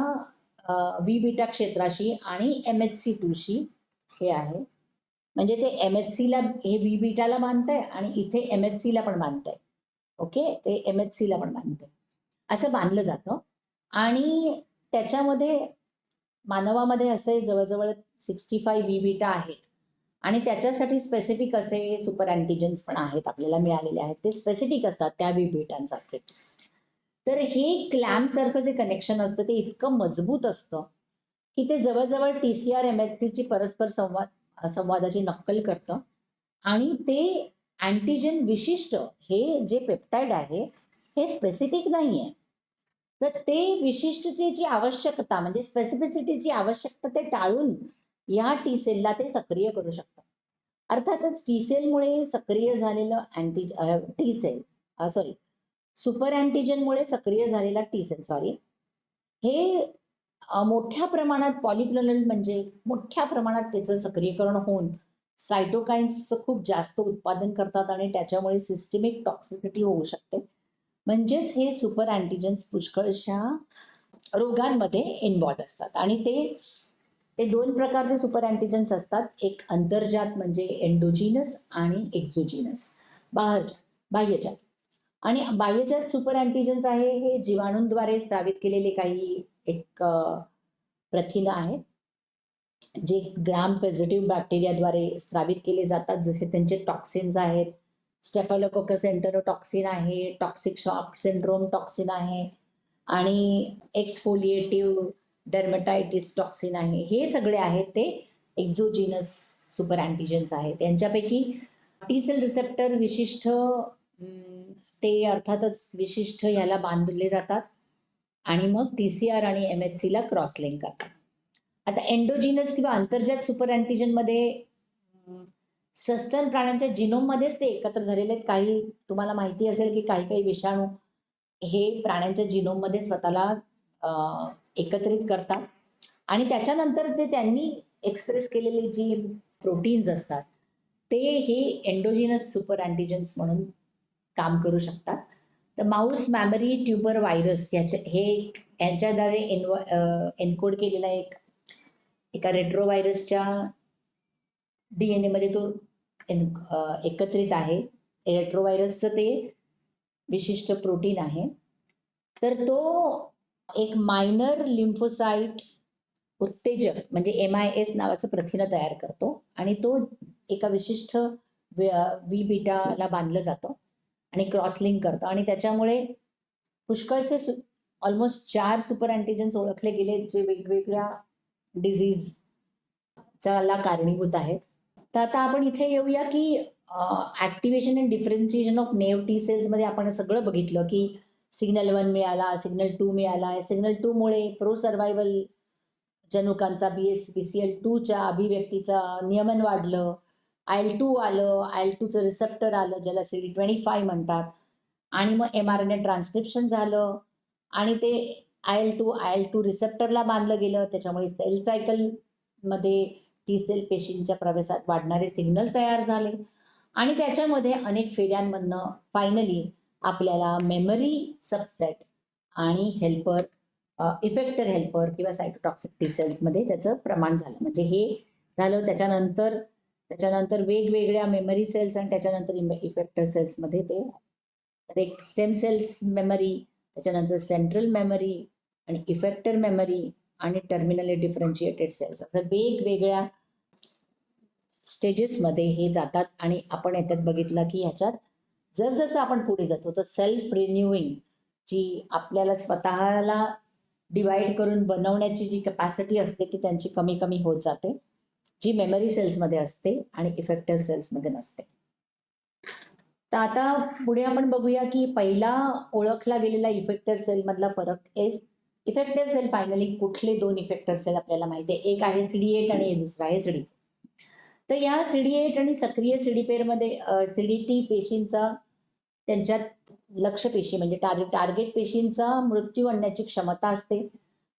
व्ही बीटा क्षेत्राशी आणि MHC2शी हे आहे. म्हणजे ते MHCला हे व्ही बीटाला बांधतंय आणि इथे MHCला पण बांधतंय. ओके, ते MHCला पण बांधतंय. असं बांधलं जातं आणि त्याच्यामध्ये मानवामध्ये असे जवळ-जवळ 65 व्ही बीटा आहेत आणि त्याच्यासाठी स्पेसिफिक असे सुपर अँटीजन्स पण आहेत, आपल्याला मिळालेले आहेत. ते स्पेसिफिक असतात त्या व्ही बीटांसारखे. तर हे क्लॅम्पसारखं जे कनेक्शन असतं ते इतकं मजबूत असतं की ते जवळ-जवळ TCR MHCची परस्पर संवादाची नक्कल करतं आणि ते अँटीजन विशिष्ट हे जे पेप्टाइड आहे हे स्पेसिफिक नाहीये. तर ते विशिष्टतेची आवश्यकता म्हणजे स्पेसिफिसिटीची आवश्यकता ते टाळून या टी सेलला ते सक्रिय करू शकतात. अर्थातच टी सेलमुळे सक्रिय झालेलं टी सेल सॉरी सुपर अँटीजनमुळे सक्रिय झालेला टी सेल हे मोठ्या प्रमाणात पॉलिक्लोनल म्हणजे मोठ्या प्रमाणात त्याचं सक्रियकरण होऊन सायटोकाइन्सचं खूप जास्त उत्पादन करतात आणि त्याच्यामुळे सिस्टमिक टॉक्सिसिटी होऊ शकते. म्हणजेच हे सुपर अँटीजन्स पुष्कळशा रोगांमध्ये इन्व्हॉल्व असतात आणि ते 2 प्रकारचे सुपर अँटीजन्स असतात. एक अंतर्जात म्हणजे एंडोजिनस आणि एक्झोजिनस बाह्यजात. आणि बाह्यजात सुपर अँटीजन्स आहे हे जीवाणूंद्वारे स्रावित केलेले काही एक प्रथिनं आहेत, जे ग्राम पॉझिटिव्ह बॅक्टेरियाद्वारे स्रावित केले जातात. जसे त्यांचे टॉक्सिन्स आहेत. स्टेफोलोकोकस एन्टेरोटॉक्सिन आहे, टॉक्सिक शॉक सिंड्रोम टॉक्सिन आहे आणि एक्सफोलिएटिव्ह डर्मेटायटिस टॉक्सिन आहे. हे सगळे आहेत ते एक्झोजिनस सुपर अँटीजन्स आहेत. त्यांच्यापैकी टी सेल रिसेप्टर विशिष्ट ते अर्थातच विशिष्ट ह्याला बांधले जातात आणि मग TCR आणि MHCला क्रॉस लिंक करतात. आता एंडोजिनस किंवा अंतर्जात सुपर अँटीजनमध्ये सस्तन प्राण्यांच्या जिनोममध्येच ते एकत्र झालेले आहेत. काही तुम्हाला माहिती असेल की काही विषाणू हे प्राण्यांच्या जिनोममध्ये स्वतःला एकत्रित करतात आणि त्याच्यानंतर ते त्यांनी एक्सप्रेस केलेली जी प्रोटीन्स असतात ते हे एंडोजिनस सुपर अँटीजन्स म्हणून काम करू शकतात. तर माऊस मॅमरी ट्युबर व्हायरस यांच्याद्वारे एन्कोड केलेला एका रेट्रो व्हायरसच्या DNA मध्ये तो एकत्रित आहे. रेट्रो व्हायरसचं ते विशिष्ट प्रोटीन आहे. तर तो एक मायनर लिम्फोसाइट उत्तेजक म्हणजे MIS नावाचं प्रथिनं तयार करतो आणि तो एका विशिष्ट व्ही बीटाला बांधलं जातं आणि क्रॉस लिंक करतं आणि त्याच्यामुळे पुष्कळसे ऑलमोस्ट 4 सुपर अँटीजन्स ओळखले गेले जे वेगवेगळ्या डिझीजला कारणीभूत आहेत. तर आता आपण इथे येऊया की activation and differentiation of naive T सेल्समध्ये आपण सगळं बघितलं की सिग्नल 1 मिळाला, सिग्नल 2 मिळाला. सिग्नल 2 मुळे प्रो सर्व्हायव्हल जनुकांचा BCL2च्या अभिव्यक्तीचं नियमन वाढलं. IL-2 आलं, IL-2चं रिसेप्टर आलं ज्याला CD25 म्हणतात आणि मग mRNA ट्रान्सक्रिप्शन झालं आणि ते IL-2 रिसेप्टरला बांधलं गेलं. त्याच्यामुळे सेल सायकलमध्ये टी सेल पेशींच्या प्रवेशात वाढणारे सिग्नल तयार झाले आणि त्याच्यामध्ये अनेक फेऱ्यांमधनं फायनली आपल्याला मेमरी सबसेट आणि हेल्पर इफेक्टर हेल्पर किंवा सायटोटॉक्सिक टी सेल्समध्ये त्याचं प्रमाण झालं. म्हणजे हे झालं. त्याच्यानंतर वेगवेगळ्या मेमरी सेल्स आणि त्याच्यानंतर इफेक्टर सेल्समध्ये ते एक स्टेम सेल्स मेमरी, त्याच्यानंतर सेंट्रल मेमरी आणि इफेक्टर मेमरी आणि टर्मिनली डिफरन्शिएटेड सेल्स असं वेगवेगळ्या स्टेजेसमध्ये हे जातात आणि आपण याच्यात बघितलं की ह्याच्यात जसजसं आपण पुढे जातो तर सेल्फ रिन्यूइंग जी आपल्याला स्वतःला डिवाइड करून बनवण्याची जी कॅपॅसिटी असते ती त्यांची कमी कमी होत जाते, जी मेमरी सेल्समध्ये असते आणि इफेक्टर सेल्समध्ये नसते. तर आता पुढे आपण बघूया की पहिला ओळखला गेलेला इफेक्टर सेलमधला फरक आहे. इफेक्टर सेल फायनली कुठले दोन इफेक्टर सेल आपल्याला माहिती आहे. एक आहे CD8 आणि दुसरा आहे CD4. तर या CD8 आणि सक्रिय CD4 मध्ये CD8 पेशींचा त्यांच्यात लक्ष्य पेशी म्हणजे टार्गेट पेशींचा मृत्यू आणण्याची क्षमता असते.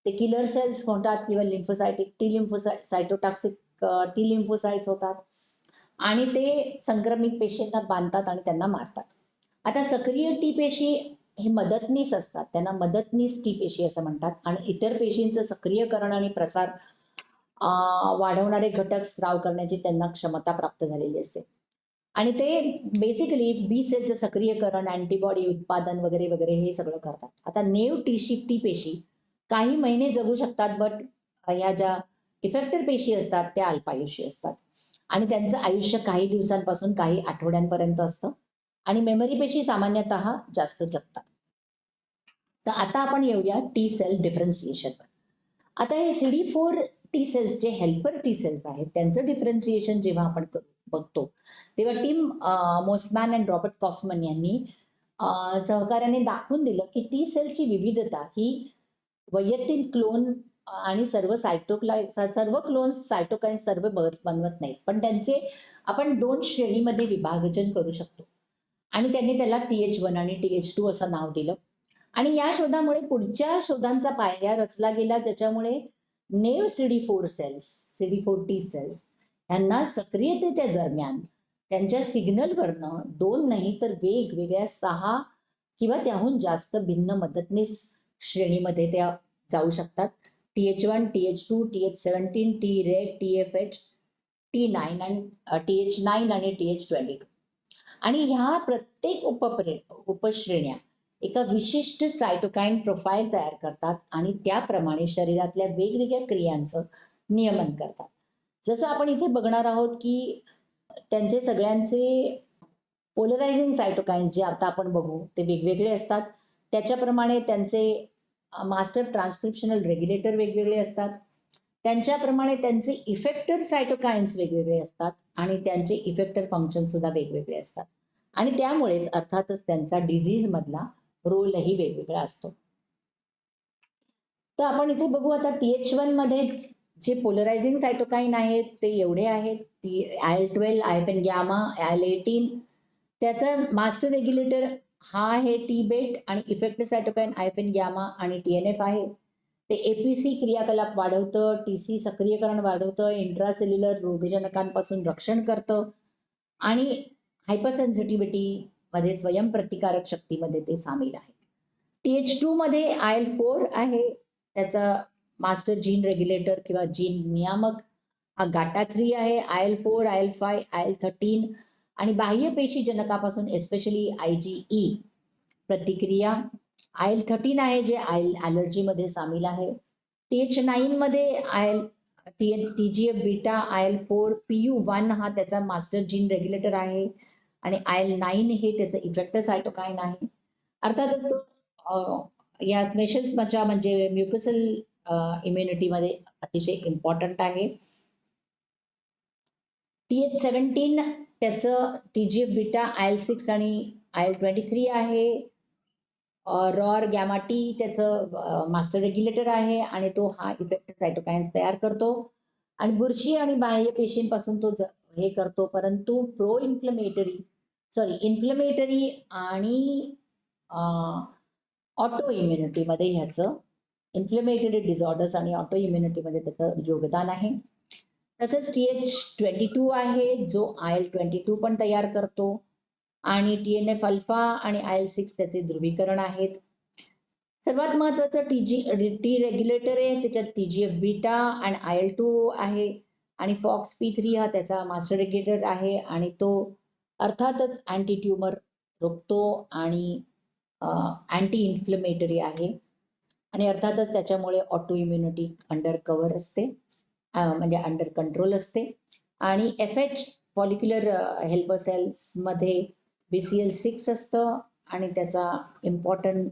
ते किलर सेल्स होतात किंवा लिम्फोसायटिक टी सायटोटॉक्सिक टी लिम्फोसाइट्स होतात आणि ते संक्रमित पेशींना बांधतात आणि त्यांना मारतात. आता सक्रिय टी पेशी हे मदतनीस असतात, त्यांना मदतनीस टी पेशी असं म्हणतात आणि इतर पेशींचं सक्रियकरण आणि प्रसार वाढवणारे घटक स्त्राव करण्याची त्यांना क्षमता प्राप्त झालेली असते आणि ते बेसिकली बी सेलचं सक्रियकरण, अँटीबॉडी उत्पादन वगैरे वगैरे हे सगळं करतात. आता नेव टी पेशी काही महिने जगू शकतात, बट ह्या ज्या इफेक्टर पेशी असतात त्या अल्पायुषी असतात आणि त्यांचं आयुष्य काही दिवसांपासून काही आठवड्यांपर्यंत असतं आणि मेमरी पेशी सामान्यतः जास्त जगतात. तर आता आपण येऊया टी सेल डिफरन्सिएशनवर. आता हे CD4 टी सेल्स जे हेल्पर टी सेल्स आहेत त्यांचं डिफरन्सिएशन जेव्हा आपण बघतो तेव्हा टीम मोसमॅन अँड रॉबर्ट कॉफमन यांनी सहकार्याने दाखवून दिलं की टी सेलची विविधता ही वैयक्तिक क्लोन आणि सर्व क्लोन्स सायटोकाईन सर्व बनवत नाहीत, पण त्यांचे आपण दोन श्रेणीमध्ये विभाजन करू शकतो आणि त्यांनी त्याला TH1 आणि TH2 असं नाव दिलं आणि या शोधामुळे पुढच्या शोधांचा पाया रचला गेला, ज्याच्यामुळे नेव CD4 टी सेल्स यांना सक्रियतेच्या दरम्यान त्यांच्या सिग्नलवरनं 2 नाही तर वेगवेगळ्या 6 किंवा त्याहून जास्त भिन्न मदतनीस श्रेणीमध्ये त्या जाऊ शकतात. TH1, TH2, TH17, T-RED, TFH, T9 आणि TH9 आणि TH22 आणि ह्या प्रत्येक उपश्रेण्या एका विशिष्ट सायटोकाईन प्रोफाईल तयार करतात आणि त्याप्रमाणे शरीरातल्या वेगवेगळ्या क्रियांचं नियमन करतात. जसं आपण इथे बघणार आहोत की त्यांचे सगळ्यांचे पोलरायझिंग सायटोकाईन्स जे आता आपण बघू ते वेगवेगळे असतात. त्याच्याप्रमाणे त्यांचे मास्टर ट्रान्सक्रिप्शनल रेग्युलेटर वेगवेगळे असतात. त्यांच्याप्रमाणे त्यांचे इफेक्टर सायटोकाईन्स वेगवेगळे असतात आणि त्यांचे इफेक्टर फंक्शन सुद्धा वेगवेगळे असतात आणि त्यामुळेच अर्थातच त्यांचा डिझीज मधला रोलही वेगवेगळा असतो. तर आपण इथे बघू आता TH1 मध्ये जे पोलरायझिंग सायटोकाईन आहेत ते एवढे आहेत. IL-12, IFN गॅमा, IL-18 त्याचा मास्टर रेग्युलेटर हा आहे T-बेट आणि इफेक्टर सायटोकाईन IFN गॅमा आणि TNF आहे. ते APC क्रियाकलाप वाढवतं, TC सक्रियकरण वाढवतं, इंट्रासेल्युलर रोगजनकांपासून रक्षण करतं आणि हायपरसेन्सिटिव्हिटी मध्ये स्वयंप्रतिकारक शक्तीमध्ये ते सामील आहे. TH2 मध्ये IL-4 आहे, त्याचा मास्टर जीन रेग्युलेटर किंवा जीन नियामक हा GATA3 आहे. IL-4, IL-5, IL-13 आणि बाह्य पेशी जनकापासून एस्पेशली IgE प्रतिक्रिया. IL-13 आहे जे ॲलर्जीमध्ये सामील आहे. TH9 मध्ये TGF बीटा, IL-4, PU1 हा त्याचा मास्टर जीन रेग्युलेटर आहे आणि IL-9 हे त्याचं इफेक्टर सायटोकाईन आहे. अर्थातच या स्पेशलच्या म्हणजे म्युकोसल इम्युनिटीमध्ये अतिशय इम्पॉर्टंट आहे. TH17 त्याचं TGF बीटा, IL-6 आणि IL-23 आहे. रॉर गॅमा टी त्याचं मास्टर रेग्युलेटर आहे आणि तो हा इफेक्टर सायटोकाईन्स तयार करतो आणि बुरशी आणि बाह्य पेशींपासून तो हे करतो, परंतु इन्फ्लमेटरी आणि ऑटो इम्युनिटीमध्ये ह्याचं इन्फ्लमेटरी डिसऑर्डर्स आणि ऑटो इम्युनिटीमध्ये त्याचं योगदान आहे. तसंच TH22 आहे जो IL-22 पण तयार करतो आणि TNF अल्फा आणि IL-6 त्याचे ध्रुवीकरण आहेत. सर्वात महत्वाचं टी रेग्युलेटर आहे, त्याच्यात TGF बीटा आणि IL-2 आहे आणि FOXP3 हा त्याचा मास्टर रेग्युलेटर आहे आणि तो अर्थातच अँटी ट्यूमर रोखतो आणि अँटी इन्फ्लमेटरी आहे आणि अर्थातच त्याच्यामुळे ऑटो इम्युनिटी अंडर कव्हर असते, म्हणजे अंडर कंट्रोल असते आणि FH फॉलिक्युलर हेल्पर सेल्समध्ये BCL6 असतं आणि त्याचा इम्पॉर्टंट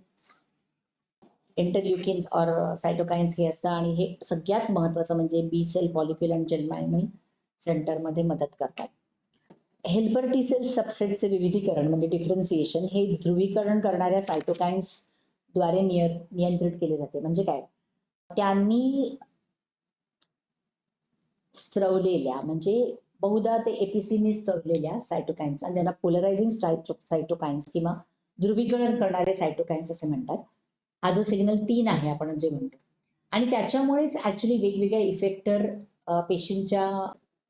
इंटरल्युकिन्स और सायटोकाइन्स हे असतं आणि हे सगळ्यात महत्त्वाचं म्हणजे बी सेल पॉलिक्युलर जर्मिनल सेंटरमध्ये मदत करतात. हेल्पर टी सेल सबसेटचे विविधीकरण म्हणजे डिफरन्सिएशन हे ध्रुवीकरण करणाऱ्या सायटोकाइन्सद्वारे नियंत्रित केले जाते. म्हणजे काय, त्यांनी स्त्रवलेल्या म्हणजे बहुधा ते एपीसीने स्त्रवलेल्या सायटोकाइन्स आणि त्यांना पोलरायझिंग सायटोकाइन्स किंवा ध्रुवीकरण करणारे सायटोकाइन्स असे म्हणतात. हा जो सिग्नल 3 आहे आपण जे म्हणतो, आणि त्याच्यामुळेच ऍक्च्युली वेगवेगळ्या इफेक्टर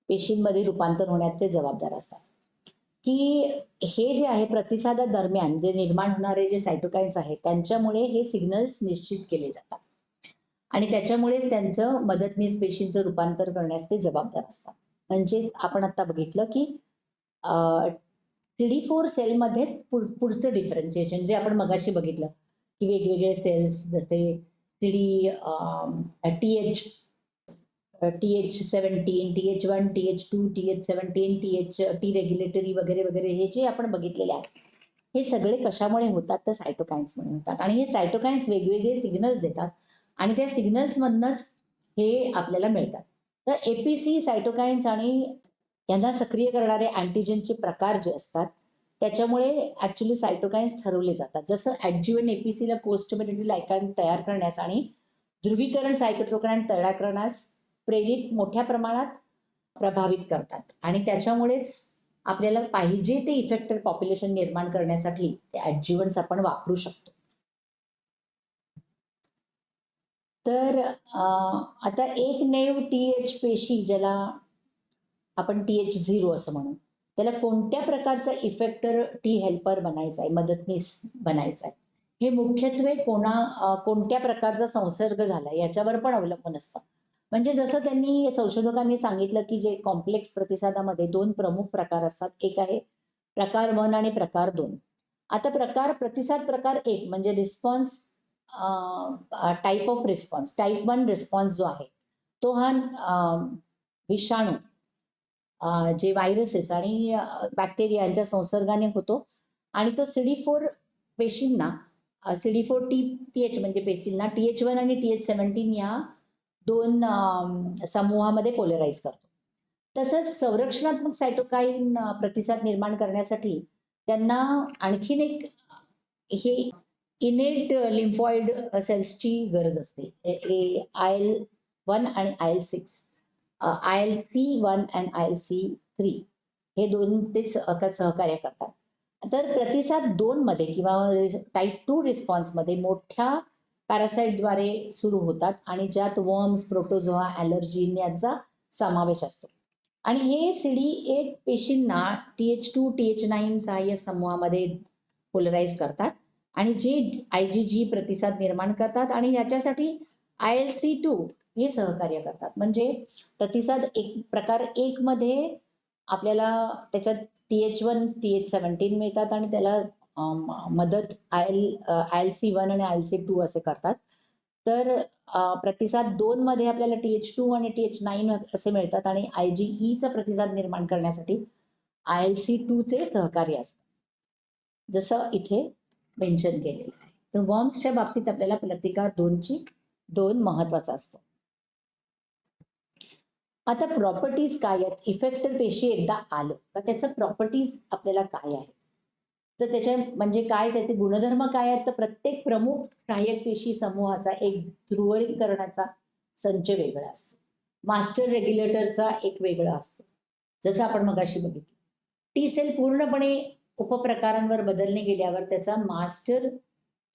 पेशींमध्ये रूपांतर होण्यात ते जबाबदार असतात. की हे जे आहे प्रतिसादादरम्यान जे निर्माण होणारे जे सायटोकाइन्स आहेत त्यांच्यामुळे हे सिग्नल्स निश्चित केले जातात आणि त्याच्यामुळेच त्यांचं मदतनीस पेशींचं रूपांतर करण्यास ते जबाबदार असतात. म्हणजे आपण आता बघितलं की CD4 सेलमध्ये पुढचं डिफरन्सिएशन जे आपण मगाशी बघितलं की वेगवेगळे सेल्स जसे T TH 17, TH1, TH2, TH17, T regulatory वगैरे वगैरे हे जे आपण बघितलेले आहे हे सगळे कशामुळे होतात तर सायटोकाइन्समुळे होतात. आणि हे सायटोकाइन्स वेगवेगळे सिग्नल्स देतात आणि त्या सिग्नल्समधनंच हे आपल्याला मिळतात. तर एपीसी सायटोकाइन्स आणि यांना सक्रिय करणारे अँटीजेनचे प्रकार जे असतात त्याच्यामुळे ऍक्च्युली सायटोकाइन्स ठरवले जातात. जसं ऍडज्युव्हंट एपीसीला कोस्टोमेटरी लायकन तयार करण्यास आणि ध्रुवीकरण सायटोकाइन तयार करण्यास प्रेरित मोठ्या प्रमाणात प्रभावित करतात आणि त्याच्यामुळेच आपल्याला पाहिजे ते इफेक्टर पॉप्युलेशन निर्माण करण्यासाठी ते ऍडज्युव्हंट्स आपण वापरू शकतो. तर आता एक नेव टीएच पेशी ज्याला आपण TH0 असं म्हणू, त्याला कोणत्या प्रकारचा इफेक्टर टी हेल्पर बनायचा आहे, मदतनीस बनायचा आहे, हे मुख्यत्वे कोणत्या प्रकारचा संसर्ग झाला याच्यावर पण अवलंबून असतं. म्हणजे जसं संशोधकांनी सांगितलं की जे कॉम्प्लेक्स प्रतिसादामध्ये 2 प्रमुख प्रकार असतात. एक आहे प्रकार 1 आणि प्रकार 2. आता प्रतिसाद प्रकार 1 म्हणजे response type of response, type 1 response जो आहे तो हा विषाणू जे व्हायरसेस आणि बॅक्टेरिया यांच्या संसर्गाने होतो आणि तो CD4 पेशींना CD4 TH म्हणजे पेशींना TH1 आणि TH17 या 2 समूहामध्ये पोलराइज करतो. तसंच संरक्षणात्मक सायटोकाईन प्रतिसाद निर्माण करण्यासाठी त्यांना आणखीन एक हे इनेट लिम्फॉइड सेल्सची गरज असते. IL-1 आणि IL-6, ILC1 आणि ILC3 हे दोन ते सहकार्य करतात. तर प्रतिसाद 2 मध्ये किंवा टाइप 2 रिस्पॉन्समध्ये मोठ्या पॅरासाइटद्वारे सुरू होतात आणि ज्यात वर्म्स, प्रोटोझोआ, ॲलर्जीन यांचा समावेश असतो. आणि हे CD8 पेशींना TH2, TH9 सहाय्यक समूहामध्ये पोलराइज करतात आणि जे IgG प्रतिसाद निर्माण करतात आणि याच्यासाठी ILC2 हे सहकार्य करतात. म्हणजे प्रतिसाद प्रकार 1 मध्ये आपल्याला त्याच्यात TH1, TH17 मिळतात आणि त्याला मदत ILC1 आणि ILC2 असे करतात. तर प्रतिसाद 2 मध्ये आपल्याला TH2 आणि TH9 असे मिळतात आणि IgEचा प्रतिसाद निर्माण करण्यासाठी ILC2 चे सहकार्य असतं, जसं इथे मेन्शन केलेलं आहे. तर वर्म्सच्या बाबतीत आपल्याला प्रतिकार 2 महत्वाचा असतो. आता प्रॉपर्टीज काय आहेत, इफेक्टर पेशी एकदा आलं तर त्याचं प्रॉपर्टीज आपल्याला काय आहे, तर त्याच्या म्हणजे काय, त्याचे गुणधर्म काय आहेत, तर प्रत्येक प्रमुख सहाय्यक पेशी समूहाचा एक ध्रुवीकरणाचा संच वेगळा असतो. मास्टर रेग्युलेटरचा एक वेगळा असतो, जसं आपण मगाशी बघितलं. टी सेल पूर्णपणे उपप्रकारांवर बदलणे गेल्यावर त्याचा मास्टर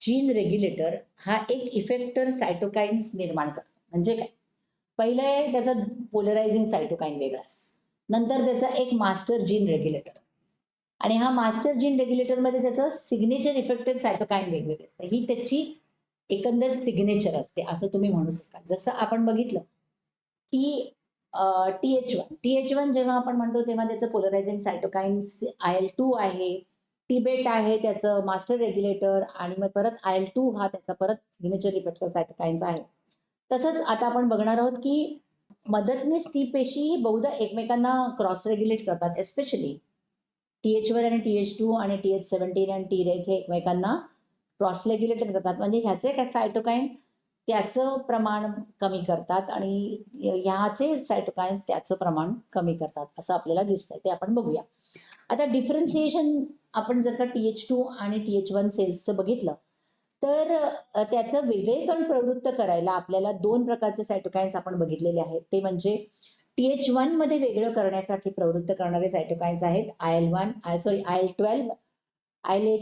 जीन रेग्युलेटर हा एक इफेक्टर सायटोकाइन्स निर्माण करतो. म्हणजे काय, पहिलं आहे त्याचा पोलरायझिंग सायटोकाइन वेगळा असतो, नंतर त्याचा एक मास्टर जीन रेग्युलेटर आणि हा मास्टर जीन रेग्युलेटरमध्ये त्याचं सिग्नेचर इफेक्टिव्ह सायटोकाइन वेगवेगळे असतं. ही त्याची एकंदर सिग्नेचर असते असं तुम्ही म्हणू शकता. जसं आपण बघितलं की TH1 जेव्हा आपण म्हणतो तेव्हा त्याचं पोलरायझिंग सायटोकाइन्स IL-2 आहे, टिबेट आहे त्याचं मास्टर रेग्युलेटर आणि मग परत IL-2 हा त्याचा परत सिग्नेचर इफेक्टिव्ह सायटोकाइन्स आहे. तसंच आता आपण बघणार आहोत की मदतनीस टी पेशी बहुधा एकमेकांना क्रॉस रेग्युलेट करतात. एस्पेशली TH1 आणि TH2 आणि TH17 आणि Treg हे एकमेकांना क्रॉस रेग्युलेट करतात, म्हणजे ह्याचे काय सायटोकाईन त्याचं प्रमाण कमी करतात आणि ह्याचे सायटोकाईन्स त्याचं प्रमाण कमी करतात असं आपल्याला दिसतंय. ते आपण बघूया. आता डिफरन्सिएशन आपण जर का TH2 आणि TH1 सेल्सचं बघितलं तर त्याचं वेगळेपण प्रवृत्त करायला आपल्याला 2 प्रकारचे सायटोकाईन्स आपण बघितलेले आहेत. ते म्हणजे TH1 मध्ये वेगळं करण्यासाठी प्रवृत्त करणारे सायटोकाईन्स आहेत IL-12, IL-18 आणि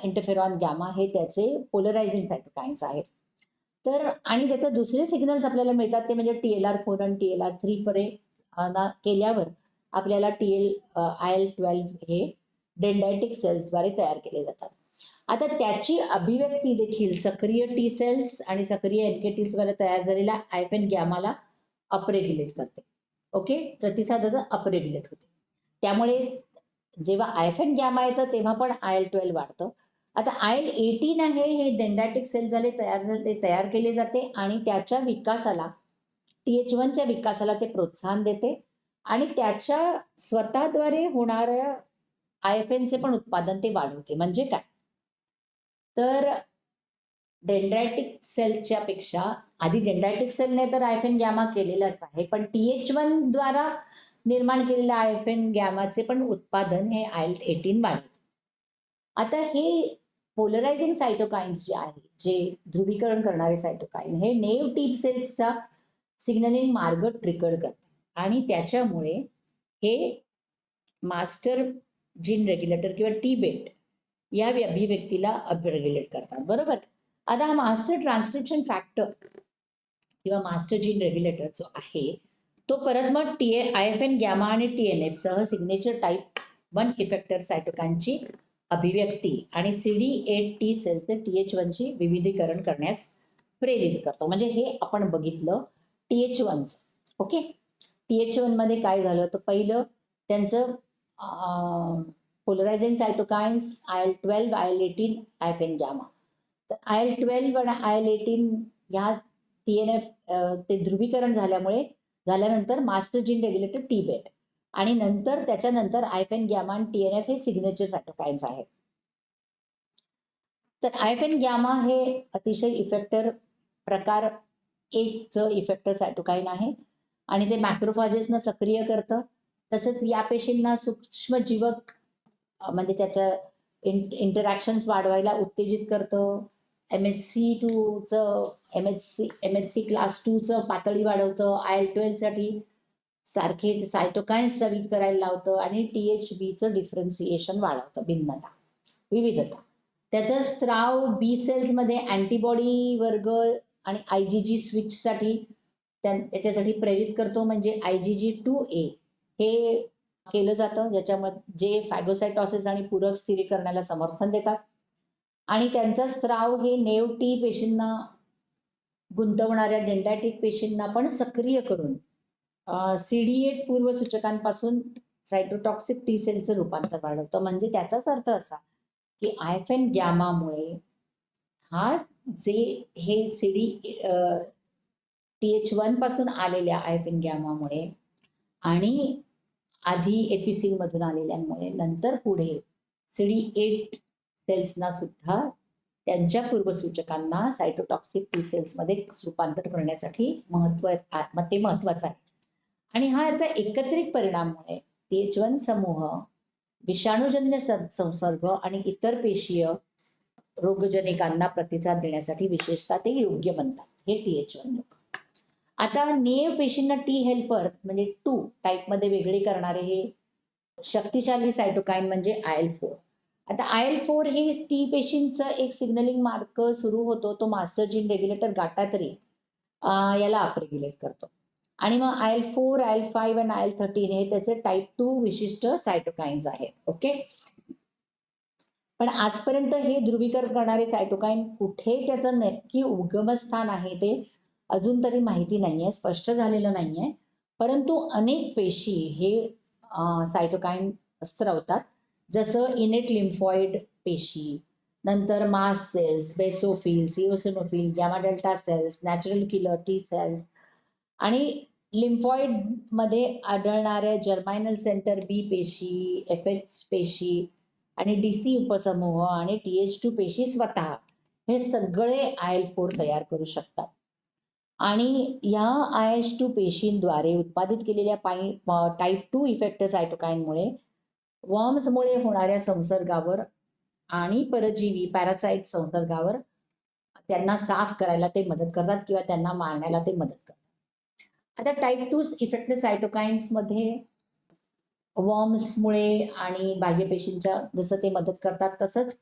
इंटरफेरॉन गामा हे त्याचे पोलरायझिंग सायटोकाईन्स आहेत. तर आणि त्याचे दुसरे सिग्नल्स आपल्याला मिळतात ते म्हणजे TLR4 आणि TLR3 केल्यावर आपल्याला IL-12 हे डेंड्रायटिक सेल्सद्वारे तयार केले जातात. आता त्याची अभिव्यक्ती देखील सक्रिय टी सेल्स आणि सक्रिय NK टील्सद्वारे तयार झालेल्या आयफेन गॅमाला अपरेग्युलेट करते. ओके, प्रतिसादाचं अपरेग्युलेट होते. त्यामुळे जेव्हा आयफेन गॅमा येतं तेव्हा पण IL-12 वाढतं. आता IL-18 आहे हे डेंड्रायटिक सेल तयार केले जाते आणि त्याच्या विकासाला TH1च्या विकासाला ते प्रोत्साहन देते आणि त्याच्या स्वतःद्वारे होणाऱ्या आयफेनचे पण उत्पादन ते वाढवते. म्हणजे काय तर डेंड्रायटिक सेलच्या पेक्षा आधी डेंड्रायटिक सेलने तर आयफेन गॅमा केलेलाच आहे, पण TH1 द्वारा निर्माण केलेल्या आयफेन गॅमाचे पण उत्पादन हे IL-18 वाढवते. आता हे पोलरायझिंग सायटोकाईन्स जे आहे, जे ध्रुवीकरण करणारे सायटोकाईन हे नेव्ह टीप सेल्सचा सिग्नलिंग मार्ग ट्रिगर करतात आणि त्याच्यामुळे हे मास्टर जीन रेग्युलेटर किंवा टी-बेट या अभिव्यक्तीला अपरेग्युलेट करतात. बरोबर. आता हा मास्टर ट्रान्सक्रिप्शन फॅक्टर किंवा मास्टर जीन रेग्युलेटर जो आहे तो परत मग IFN गॅमा आणि TNF सह सिग्नेचर टाईप 1 इफेक्टर सायटोकाईनची अभिव्यक्ती आणि CD8T सेल्सचे TH1 ची विविधीकरण करण्यास प्रेरित करतो. म्हणजे हे आपण बघितलं TH1. ओके, TH1 मध्ये काय झालं तर पहिलं त्यांचं पोलरायझिंग सायटोकाईन्स IL-12, IL-18, आयफेन गॅमा. तर IL-12 आणि IL-18 ह्या TNF ते ध्रुवीकरण झाल्यानंतर मास्टर जीन रेग्युलेटर टी-बेट आणि नंतर त्याच्यानंतर आयफेन गॅमा आणि TNF हे सिग्नेचर सायटोकाईन्स आहेत. तर आयफेन गॅमा हे अतिशय इफेक्टर प्रकार 1चं इफेक्टर सायटोकाईन आहे आणि ते मॅक्रोफाजेसना सक्रिय करतं. तसंच या पेशींना सूक्ष्मजीवक म्हणजे त्याच्या इंटरॅक्शन्स वाढवायला उत्तेजित करतं. MHC क्लास 2चं पातळी वाढवतं. IL-12 साठी सारखे सायटोकाईन्स स्रावित करायला लावतं आणि THBचं डिफरन्सिएशन वाढवतं, विविधता. त्याचा स्त्राव बी सेल्समध्ये अँटीबॉडी वर्ग आणि IgG स्विचसाठी त्याच्यासाठी प्रेरित करतो. म्हणजे IgG2A हे केलं जातं, ज्याच्यामध्ये जे फॅगोसायटॉसिस आणि पूरक स्थिरीकरणाला समर्थन देतात आणि त्यांचा स्त्राव हे नेव्ह टी पेशींना गुंतवणाऱ्या डेंड्रायटिक पेशींना पण सक्रिय करून CD8 पूर्वसूचकांपासून सायटोटॉक्सिक टी सेलचं रूपांतर वाढवतं. म्हणजे त्याचाच अर्थ असा की आयफेन गॅमामुळे हा जे हे TH1 पासून आलेल्या आयफेन गॅमामुळे आणि आधी एपिसिन मधून आलेल्यांमुळे नंतर पुढे CD8 सेल्सना सुद्धा त्यांच्या पूर्वसूचकांना सायटोटॉक्सिक टी सेल्समध्ये रूपांतर करण्यासाठी ते महत्वाचं आहे. आणि हा याचा एकत्रित परिणामामुळे TH1 समूह विषाणूजन्य संसर्ग आणि इतर पेशीय रोगजनकांना प्रतिसाद देण्यासाठी विशेषतः ते योग्य बनतात हे TH1 लोक. आता नेव्ह पेशींना टी हेल्पर म्हणजे 2 टाईपमध्ये वेगळे करणारे हे शक्तिशाली सायटोकाईन म्हणजे IL-4. आता IL-4 हे टी पेशींचं एक सिग्नलिंग मार्ग सुरू होतो, तो मास्टर जीन रेग्युलेटर गाठातरी याला अपरेग्युलेट करतो आणि मग IL-4, IL-5 आणि IL-13 हे त्याचे टाईप 2 विशिष्ट सायटोकाईन्स आहेत. ओके, पण आजपर्यंत हे ध्रुवीकरण करणारे सायटोकाईन कुठे त्याचं नक्की उगमस्थान आहे ते अजून तरी माहिती नाहीये, स्पष्ट झालेलं नाहीये. परंतु अनेक पेशी हे सायटोकाईन स्त्रवतात, जसं इनेट लिम्फॉइड पेशी, नंतर mast cells, basophils, eosinophil, gamma delta cells, natural killer T cells आणि लिम्फॉइड मध्ये आढळणाऱ्या जर्मायनल सेंटर बी पेशी, FH पेशी आणि DC उपसमूह आणि TH2 पेशी स्वतः हे सगळे IL-4 तयार करू शकतात. आणि या IH2 पेशींद्वारे उत्पादित केलेल्या टाइप 2 इफेक्टर सायटोकाईनमुळे वर्म्समुळे होणाऱ्या संसर्गावर आणि परजीवी पॅरासाइट संसर्गावर त्यांना साफ करायला ते मदत करतात किंवा त्यांना मारण्याला ते मदत करतात. आता टाइप 2 इफेक्टर सायटोकाईन्समध्ये वर्म्समुळे आणि बाह्यपेशींच्या जसं ते मदत करतात, तसंच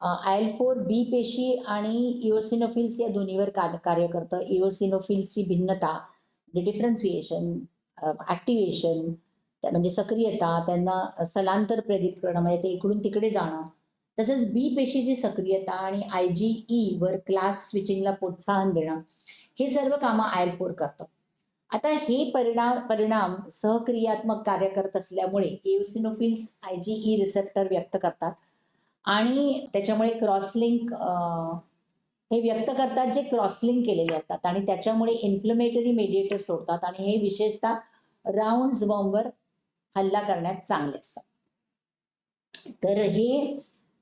IL-4 बी पेशी आणि इओसिनोफिल्स या दोन्हीवर कार्य करतं. इओसिनोफिल्सची भिन्नता, डिफरन्सिएशन, ॲक्टिव्हेशन म्हणजे सक्रियता, त्यांना स्थलांतर प्रेरित करणं म्हणजे ते इकडून तिकडे जाणं. तसंच बी पेशीची सक्रियता आणि IgE वर क्लास स्विचिंगला प्रोत्साहन देणं, हे सर्व कामं IL-4 करतं. आता हे परिणाम सहक्रियात्मक कार्य करत असल्यामुळे इओसिनोफिल्स IgE रिसेप्टर व्यक्त करतात आणि त्याच्यामुळे क्रॉसलिंक हे व्यक्त करतात जे क्रॉसलिंक केलेले असतात आणि त्याच्यामुळे इन्फ्लमेटरी मेडिएटर सोडतात आणि हे विशेषतः राउंड वर्मवर हल्ला करण्यात चांगले असतात. तर हे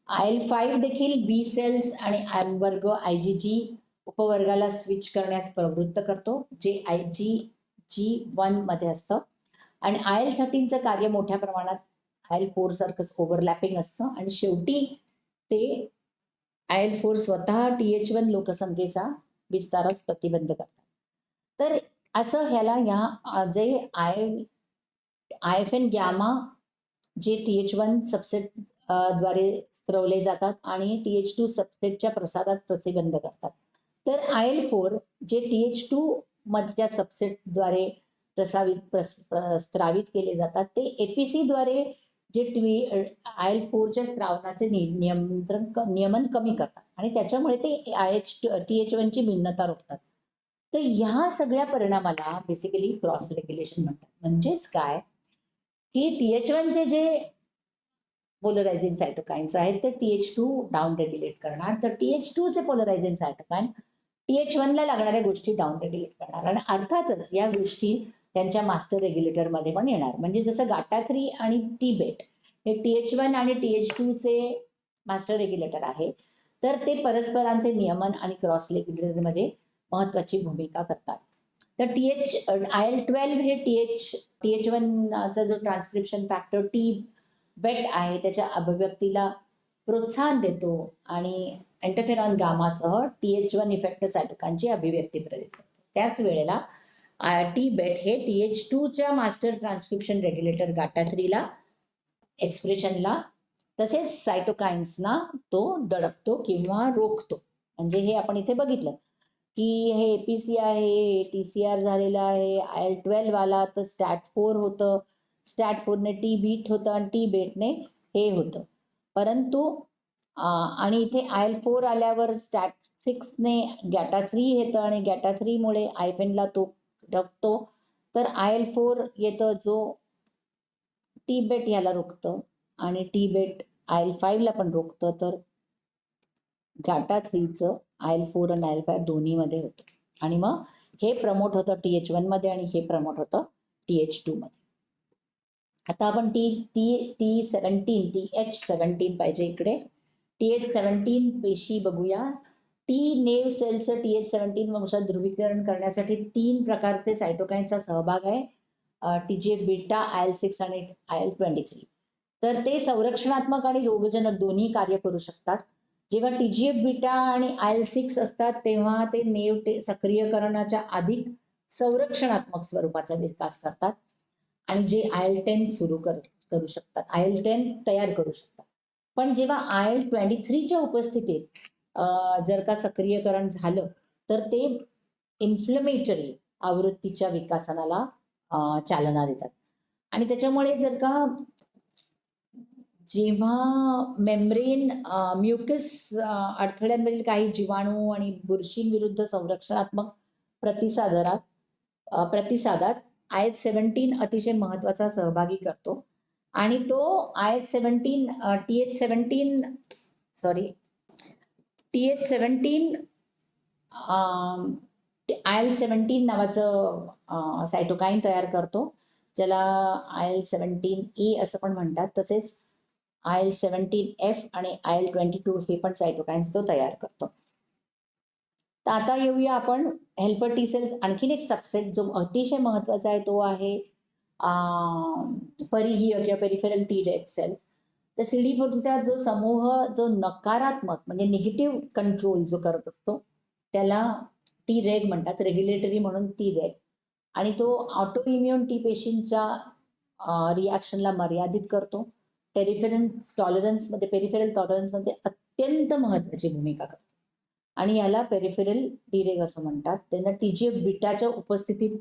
IL-5 देखील बी सेल्स आणि वर्ग IgG उपवर्गाला स्विच करण्यास प्रवृत्त करतो, जे IgG1 मध्ये असतं. आणि IL-13चं कार्य मोठ्या प्रमाणात IL-4 सारखंच ओव्हरलॅपिंग असतं आणि शेवटी ते IL-4 स्वतः TH1 लोकसंख्येचा विस्तारात प्रतिबंध करतात. तर असं ह्याला जे IFN गॅमा जे TH1 सबसेट द्वारे स्त्रवले जातात आणि TH2 सबसेटच्या प्रसारात प्रतिबंध करतात. तर IL-4 जे TH2 मधल्या सबसेटद्वारे स्त्रावित केले जातात, ते एपीसीद्वारे जे IL-4च्या स्त्रावनाचे नियमन कमी करतात आणि त्याच्यामुळे ते TH1 ची भिन्नता रोखतात. तर ह्या सगळ्या परिणामाला बेसिकली क्रॉस रेग्युलेशन म्हणतात. म्हणजेच काय, की TH1 चे जे पोलरायझिंग सायटोकाइन्स आहेत ते TH2 डाऊन रेग्युलेट करणार, तर TH2 चे पोलरायझिंग सायटोकाइन TH1 ला लागणाऱ्या गोष्टी डाऊन रेग्युलेट करणार आणि अर्थातच या गोष्टी त्यांच्या मास्टर रेग्युलेटरमध्ये पण येणार. म्हणजे जसं गाटा3 आणि टी-बेट हे TH1 आणि TH2 चे मास्टर रेग्युलेटर आहे, तर ते परस्परांचे नियमन आणि क्रॉस रेग्युलेटरमध्ये महत्वाची भूमिका करतात. तर IL-12 हे TH1 चा जो ट्रान्सक्रिप्शन फॅक्टर टी-बेट आहे त्याच्या अभिव्यक्तीला प्रोत्साहन देतो आणि इंटरफेरॉन गामासह TH1 इफेक्टर सायटोकाइनची अभिव्यक्ती प्रेरित करतो. त्याच वेळेला टी-बेट हे TH2 च्या मास्टर ट्रान्सक्रिप्शन रेग्युलेटर गाटा3 एक्सप्रेशनला तसेच सायटोकाइन्सना तो दडपतो किंवा रोखतो. म्हणजे हे आपण इथे बघितलं की हे एपीसी आहे, TCR झालेलं आहे, IL-12 वाला तर STAT4 होतं, STAT4ने टी-बीट होतं आणि टी-बेटने हे होतं. परंतु आणि इथे IL-4 आल्यावर STAT6ने गॅटा3 येतं आणि गॅटा3मुळे IFNला तो रोखतो. तर IL-4 येतं जो टी-बेट ह्याला रोखतं आणि टी-बेट IL-5ला पण रोखतं. तर गाटा3चं IL-4 आणि IL-5 दोन्हीमध्ये होतं आणि मग हे प्रमोट होतं TH1 मध्ये आणि हे प्रमोट होतं TH2 मध्ये. आता आपण TH17 पाहिजे इकडे. TH17 पेशी बघूया. टी नेव सेलचं TH17 वंशात ध्रुवीकरण करण्यासाठी 3 प्रकारचे सायटोकाइनचा सहभाग आहे. TGF बीटा, IL-6 आणि IL-23. तर ते संरक्षणात्मक आणि रोगजनक दोन्ही कार्य करू शकतात. जेव्हा TGF बीटा आणि IL-6 असतात तेव्हा ते नेव सक्रियकरणाच्या अधिक संरक्षणात्मक स्वरूपाचा विकास करतात आणि जे IL-10 करू शकतात, IL-10 तयार करू शकतात. पण जेव्हा IL-23च्या उपस्थितीत जर का सक्रियकरण झालं तर ते इन्फ्लमेटरी आवृत्तीच्या विकासनाला चालना देतात आणि त्याच्यामुळे जर का जेव्हा मेम्ब्रेन म्युकस अडथळ्यांवरील काही जीवाणू आणि बुरशींविरुद्ध संरक्षणात्मक प्रतिसादात IH-17 अतिशय महत्वाचा सहभागी करतो आणि तो IL-17 नावाचं सायटोकाइन तयार करतो, ज्याला IL-17A असं पण म्हणतात. तसेच IL-17F आणि IL-22 हे पण सायटोकाइन्स तो तयार करतो. तर आता येऊया आपण हेल्पर टी सेल्स. आणखीन एक सबसेट जो अतिशय महत्वाचा आहे तो आहे परिघीय किंवा पेरिफेरल टी रेग सेल्स. तर CD4चा जो समूह जो नकारात्मक म्हणजे निगेटिव्ह कंट्रोल जो करत असतो त्याला टी रेग म्हणतात, रेग्युलेटरी म्हणून टी रेग. आणि तो ऑटो इम्युन टी पेशींच्या रिॲक्शनला मर्यादित करतो. पेरिफेरल टॉलरन्समध्ये अत्यंत महत्वाची भूमिका करतो. आणि याला पेरिफेरल टी रेग असं म्हणतात. त्यांना TGF बीटाच्या उपस्थितीत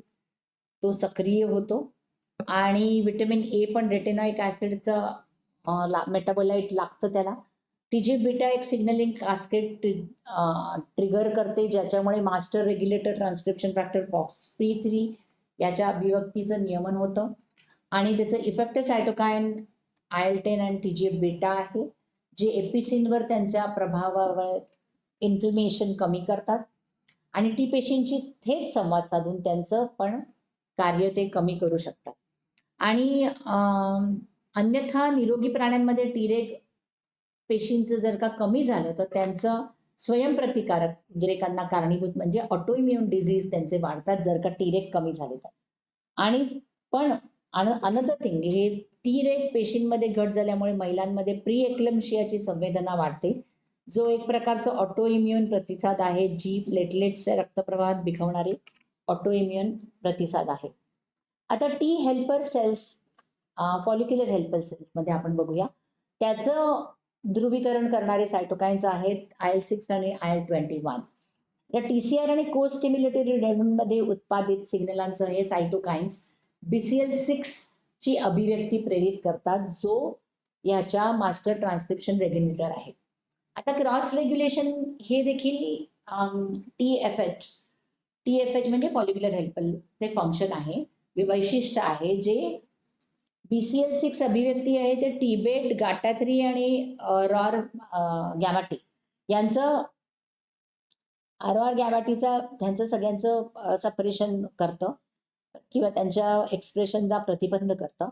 तो सक्रिय होतो आणि व्हिटॅमिन ए पण रेटिनॉइक ऍसिडचं मेटाबोलाइट लागतं त्याला. TGF बीटा एक सिग्नलिंग कास्केड ट्रिगर करते ज्याच्यामुळे master regulator transcription factor FOXP3 याच्या अभिव्यक्तीचं नियमन होतं. आणि त्याचं इफेक्टिव्ह सायटोकाईन IL-10 आणि TGF बीटा आहे जे एपिसिनवर त्यांच्या प्रभावावर इन्फ्लेमेशन कमी करतात आणि टी पेशींची थेट संवाद साधून त्यांचं पण कार्य ते कमी करू शकतात. आणि अन्यथा निरोगी प्राण्यांमध्ये टीरेग पेशींचं जर का कमी झालं तर त्यांचं स्वयंप्रतिकारक उद्रेकांना कारणीभूत म्हणजे ऑटो इम्युन डिझीज त्यांचे वाढतात जर का टीरेग कमी झाले तर. आणि पण अनदर थिंग हे टीरेग पेशींमध्ये घट झाल्यामुळे महिलांमध्ये प्री एक्लेम्शियाची संवेदना वाढते जो एक प्रकारचा ऑटो इम्युन प्रतिसाद आहे जी प्लेटलेट्सच्या रक्तप्रवाहात बिघडणारी ऑटो इम्युन प्रतिसाद आहे. आता T helper cells follicular helper cells मध्ये आपण बघूया. त्याचं ध्रुवीकरण करणारे सायटोकाइन्स आहेत IL-6 आणि IL-21. या TCR आणि को स्टिम्युलेटरी मध्ये उत्पादित सिग्नलांसह हे सायटोकाइन्स BCL6 ची अभिव्यक्ती प्रेरित करतात जो याच्या मास्टर ट्रान्सक्रिप्शन रेग्युलेटर आहे. आता क्रॉस रेग्युलेशन हे देखील TFH म्हणजे फॉलिक्युलर हेल्परचे फंक्शन आहे, वैशिष्ट्य आहे जे BCL6 अभिव्यक्ती आहे ते टीबेट गाटा3 आणि रॉर गॅमाटी यांचं गॅमाटीचा त्यांचं सगळ्यांचं सपरेशन करतं किंवा त्यांच्या एक्सप्रेशनचा प्रतिबंध करतं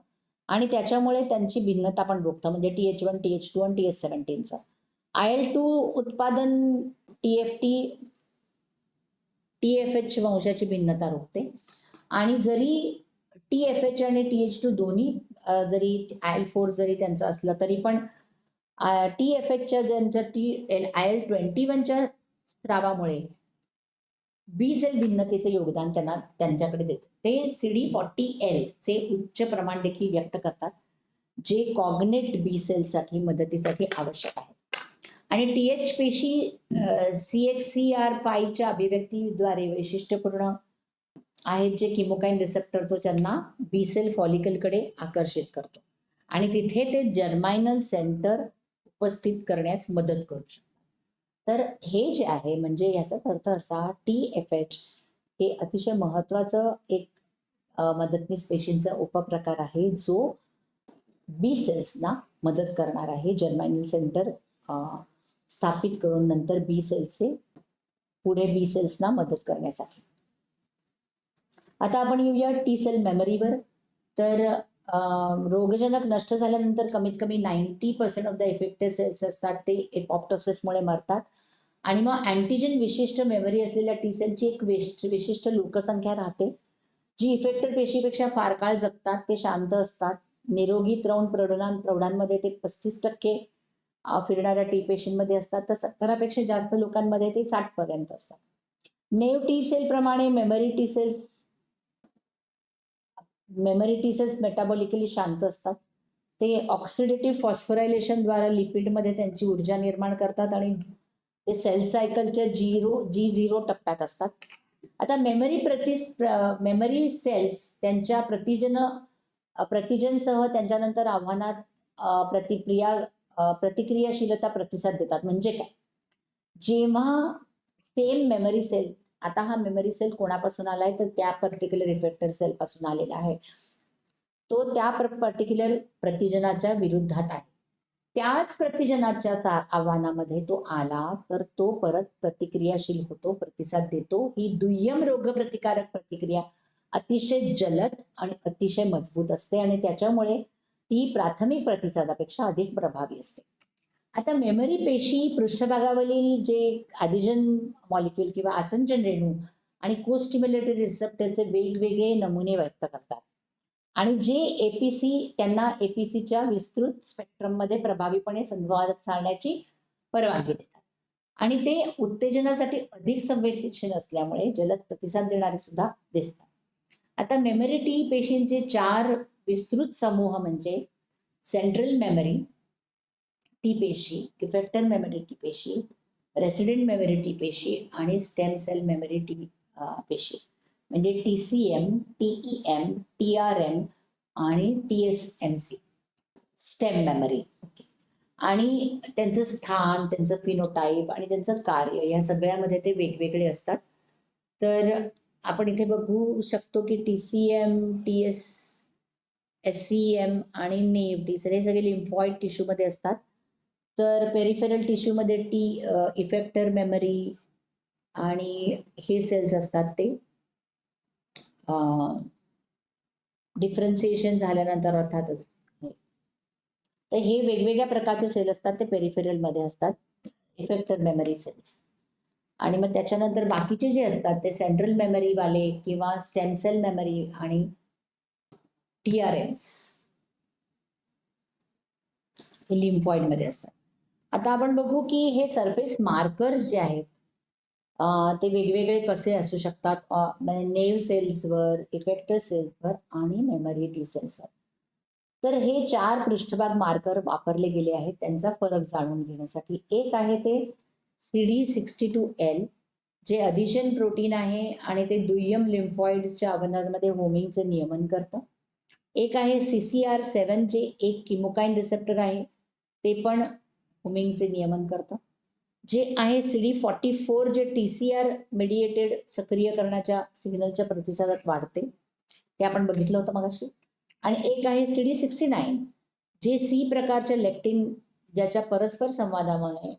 आणि त्याच्यामुळे त्यांची भिन्नता पण रोखतं म्हणजे TH1, TH2 आणि TH17चं. IL-2 उत्पादन TFH वंशाची भिन्नता रोखते आणि जरी TFH आणि TH2 दोन्ही जरी IL-4 जरी त्यांचं असलं तरी पण TFHच्या ज्यांचं IL-21च्या स्रावामुळे बी सेल भिन्नतेचे योगदान त्यांना त्यांच्याकडे देते. ते CD40L चे उच्च प्रमाण देखील व्यक्त करतात जे कॉग्नेट बी सेलसाठी मदतीसाठी आवश्यक आहे. आणि TH पेशी CXCR5च्या अभिव्यक्तीद्वारे वैशिष्ट्यपूर्ण आहेत जे किमोकाईन रिसेप्टर तो त्यांना बी सेल फॉलिकलकडे आकर्षित करतो आणि तिथे ते जर्मायनल सेंटर उपस्थित करण्यास मदत करू शकतात. तर हे जे आहे म्हणजे याचा अर्थ असा TFH हे अतिशय महत्वाचं एक मदतनीस पेशींचा उपप्रकार आहे जो बी सेल्सना मदत करणार आहे जर्मायनल सेंटर स्थापित करून नंतर बी सेल्सचे पुढे बी सेल्सना मदत करण्यासाठी. आता आपण येऊया टी सेल मेमरीवर. तर रोगजनक नष्ट झाल्यानंतर कमीत कमी 90% ऑफ द इफेक्टेड सेल्स असतात ते एपॉप्टोसिसमुळे मरतात आणि मग अँटीजन विशिष्ट मेमरी असलेल्या टी सेलची एक विशिष्ट लोकसंख्या राहते जी इफेक्टेड पेशीपेक्षा फार काळ जगतात. ते शांत असतात. निरोगी तरुण प्रौढांमध्ये ते 35% फिरणाऱ्या टी पेशींमध्ये असतात तर 17पेक्षा जास्त लोकांमध्ये ते 60 पर्यंत असतात. नेव टी सेल प्रमाणे मेमरी टी सेल्स मेटाबॉलिकली शांत असतात. ते ऑक्सिडेटिव्ह फॉस्फोरायलेशन द्वारा लिपिडमध्ये त्यांची ऊर्जा निर्माण करतात आणि ते सेल सायकलच्या G0 टप्प्यात असतात. आता मेमरी सेल्स त्यांच्या प्रतिजनसह त्यांच्यानंतर आव्हानात प्रतिक्रियाशीलता प्रतिसाद देतात. म्हणजे काय, जेव्हा सेम मेमरी सेल, आता हा मेमरी सेल कोणापासून आलाय तर त्या पर्टिक्युलर इफेक्टर सेल पासून आलेला आहे, तो त्या पर्टिक्युलर प्रतिजनाच्या विरुद्धात आहे. त्याच प्रतिजनाच्या आव्हानामध्ये तो आला तर तो परत प्रतिक्रियाशील होतो, प्रतिसाद देतो. ही दुय्यम रोगप्रतिकारक प्रतिक्रिया अतिशय जलद आणि अतिशय मजबूत असते आणि त्याच्यामुळे ती प्राथमिक प्रतिसादापेक्षा अधिक प्रभावी असते. आता मेमरी पेशी पृष्ठभागावरील जे आदिजन मॉलिक्यूल किंवा आसंजन रेणू आणि कोस्टिम्युलेटरी रिसेप्टरचे वेगवेगळे नमुने व्यक्त करतात आणि जे एपीसी त्यांना एपीसीच्या विस्तृत स्पेक्ट्रममध्ये प्रभावीपणे संवाद साधण्याची परवानगी देतात आणि ते उत्तेजनासाठी अधिक संवेदनशील असल्यामुळे जलद प्रतिसाद देणारे सुद्धा दिसतात. आता मेमरी टी पेशींचे 4 विस्तृत समूह म्हणजे सेंट्रल मेमरी टी पेशी, इफेक्टर मेमरी टी पेशी, रेसिडेंट मेमरी टी पेशी आणि स्टेम सेल मेमरी टी पेशी म्हणजे TCM, TEM, TRM आणि TSMC स्टेम मेमरी. आणि त्यांचं स्थान, त्यांचं फिनोटाईप आणि त्यांचं कार्य या सगळ्यामध्ये ते वेगवेगळे असतात. तर आपण इथे बघू शकतो की TCM, SCM आणि नेव टी हे सगळे लिम्फॉइड टिश्यूमध्ये असतात. तर पेरिफेरल टिश्यूमध्ये इफेक्टर मेमरी आणि हे सेल्स असतात ते डिफरन्सिएशन झाल्यानंतर अर्थातच. तर हे वेगवेगळ्या प्रकारचे सेल असतात ते पेरिफेरलमध्ये असतात, इफेक्टर मेमरी सेल्स. आणि मग त्याच्यानंतर बाकीचे जे असतात ते सेंट्रल मेमरी वाले किंवा स्टेम सेल मेमरी आणि TRMs हे लिम्फॉइडमध्ये असतात. आता आपण बघू की हे सरफेस मार्कर्स जे आहेत ते वेगवेगळे कसे असू शकतात नेव सेल्सवर, इफेक्टर सेल्सवर आणि मेमरी टी सेल्सवर. तर हे 4 पृष्ठभाग मार्कर वापरले गेले आहेत त्यांचा फरक जाणून घेण्यासाठी. एक आहे ते CD62L जे अदिशन प्रोटीन आहे आणि ते दुय्यम लिम्फॉइडच्या अवनरमध्ये होमिंगचं नियमन करतं. एक आहे CCR7 जे एक किमोकाइन रिसेप्टर आहे, ते पण होमिंगचे नियमन करतं. जे आहे CD44 जे TCR मेडिएटेड सक्रिय करण्याच्या सिग्नलच्या प्रतिसादात वाढते, ते आपण बघितलं होतं मगाशी. आणि एक आहे CD69 जे C प्रकारच्या लेक्टिन ज्याच्या परस्पर संवादामुळे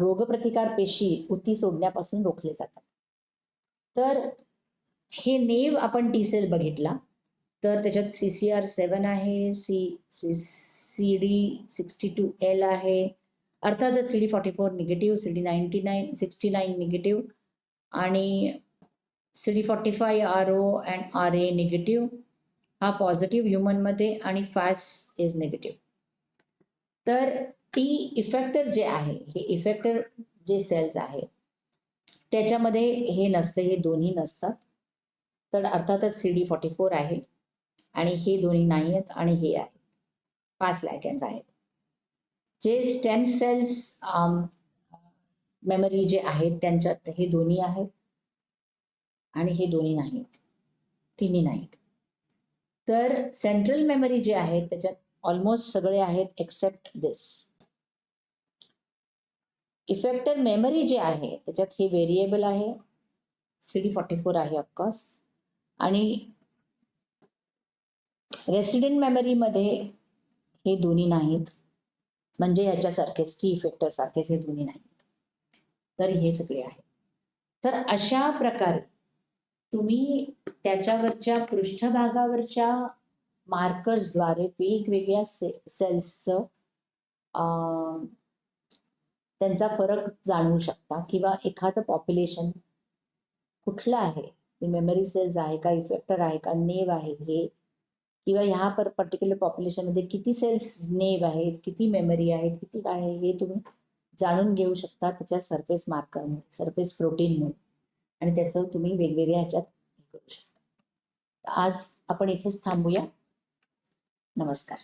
रोगप्रतिकार पेशी उती सोडण्यापासून रोखले जातात. तर हे नेव आपण टी सेल बघितला तर त्याच्यात CCR7 आहे, CD62L आहे, अर्थातच CD44 निगेटिव्ह, CD69 निगेटिव्ह आणि CD45 RO and RA negative, हा पॉझिटिव्ह ह्युमनमध्ये आणि FAS इज निगेटिव्ह. तर टी इफेक्टर जे आहे, हे इफेक्टर जे सेल्स आहेत त्याच्यामध्ये हे नसतं, हे दोन्ही नसतात. तर अर्थातच CD44 आहे आणि हे दोन्ही नाही आहेत आणि हे आहे 5 लायगॅन्स आहेत. जे स्टेम सेल्स मेमरी जे आहेत त्यांच्यात हे दोन्ही आहेत आणि हे दोन्ही नाहीत, तिन्ही नाहीत. तर सेंट्रल मेमरी जे आहे त्याच्यात ऑलमोस्ट सगळे आहेत एक्सेप्ट दिस. इफेक्टर मेमरी जे आहे त्याच्यात हे व्हेरिएबल आहे, CD44 आहे ऑफकोर्स. आणि रेसिडेंट मेमरीमध्ये हे दोन्ही नाहीत, म्हणजे ह्याच्यासारखेच टी इफेक्टर सारखेच हे दोन्ही नाहीत. तर हे सगळे आहेत. तर अशा प्रकारे तुम्ही त्याच्यावरच्या पृष्ठभागावरच्या मार्कर्सद्वारे वेगवेगळ्या सेल्सचं त्यांचा फरक जाणवू शकता किंवा एखादं पॉप्युलेशन कुठलं आहे, ते मेमरी सेल्स आहे का, इफेक्टर आहे का, नेव आहे हे, किंवा ह्या पर्टिक्युलर पॉप्युलेशनमध्ये किती सेल्स नेव आहेत, किती मेमरी आहेत, किती काय आहे, हे तुम्ही जाणून घेऊ शकता त्याच्या सरफेस मार्करमुळे, सरफेस प्रोटीनमुळे. आणि त्याचं तुम्ही वेगवेगळ्या ह्याच्यात करू शकता. आज आपण इथेच थांबूया. नमस्कार.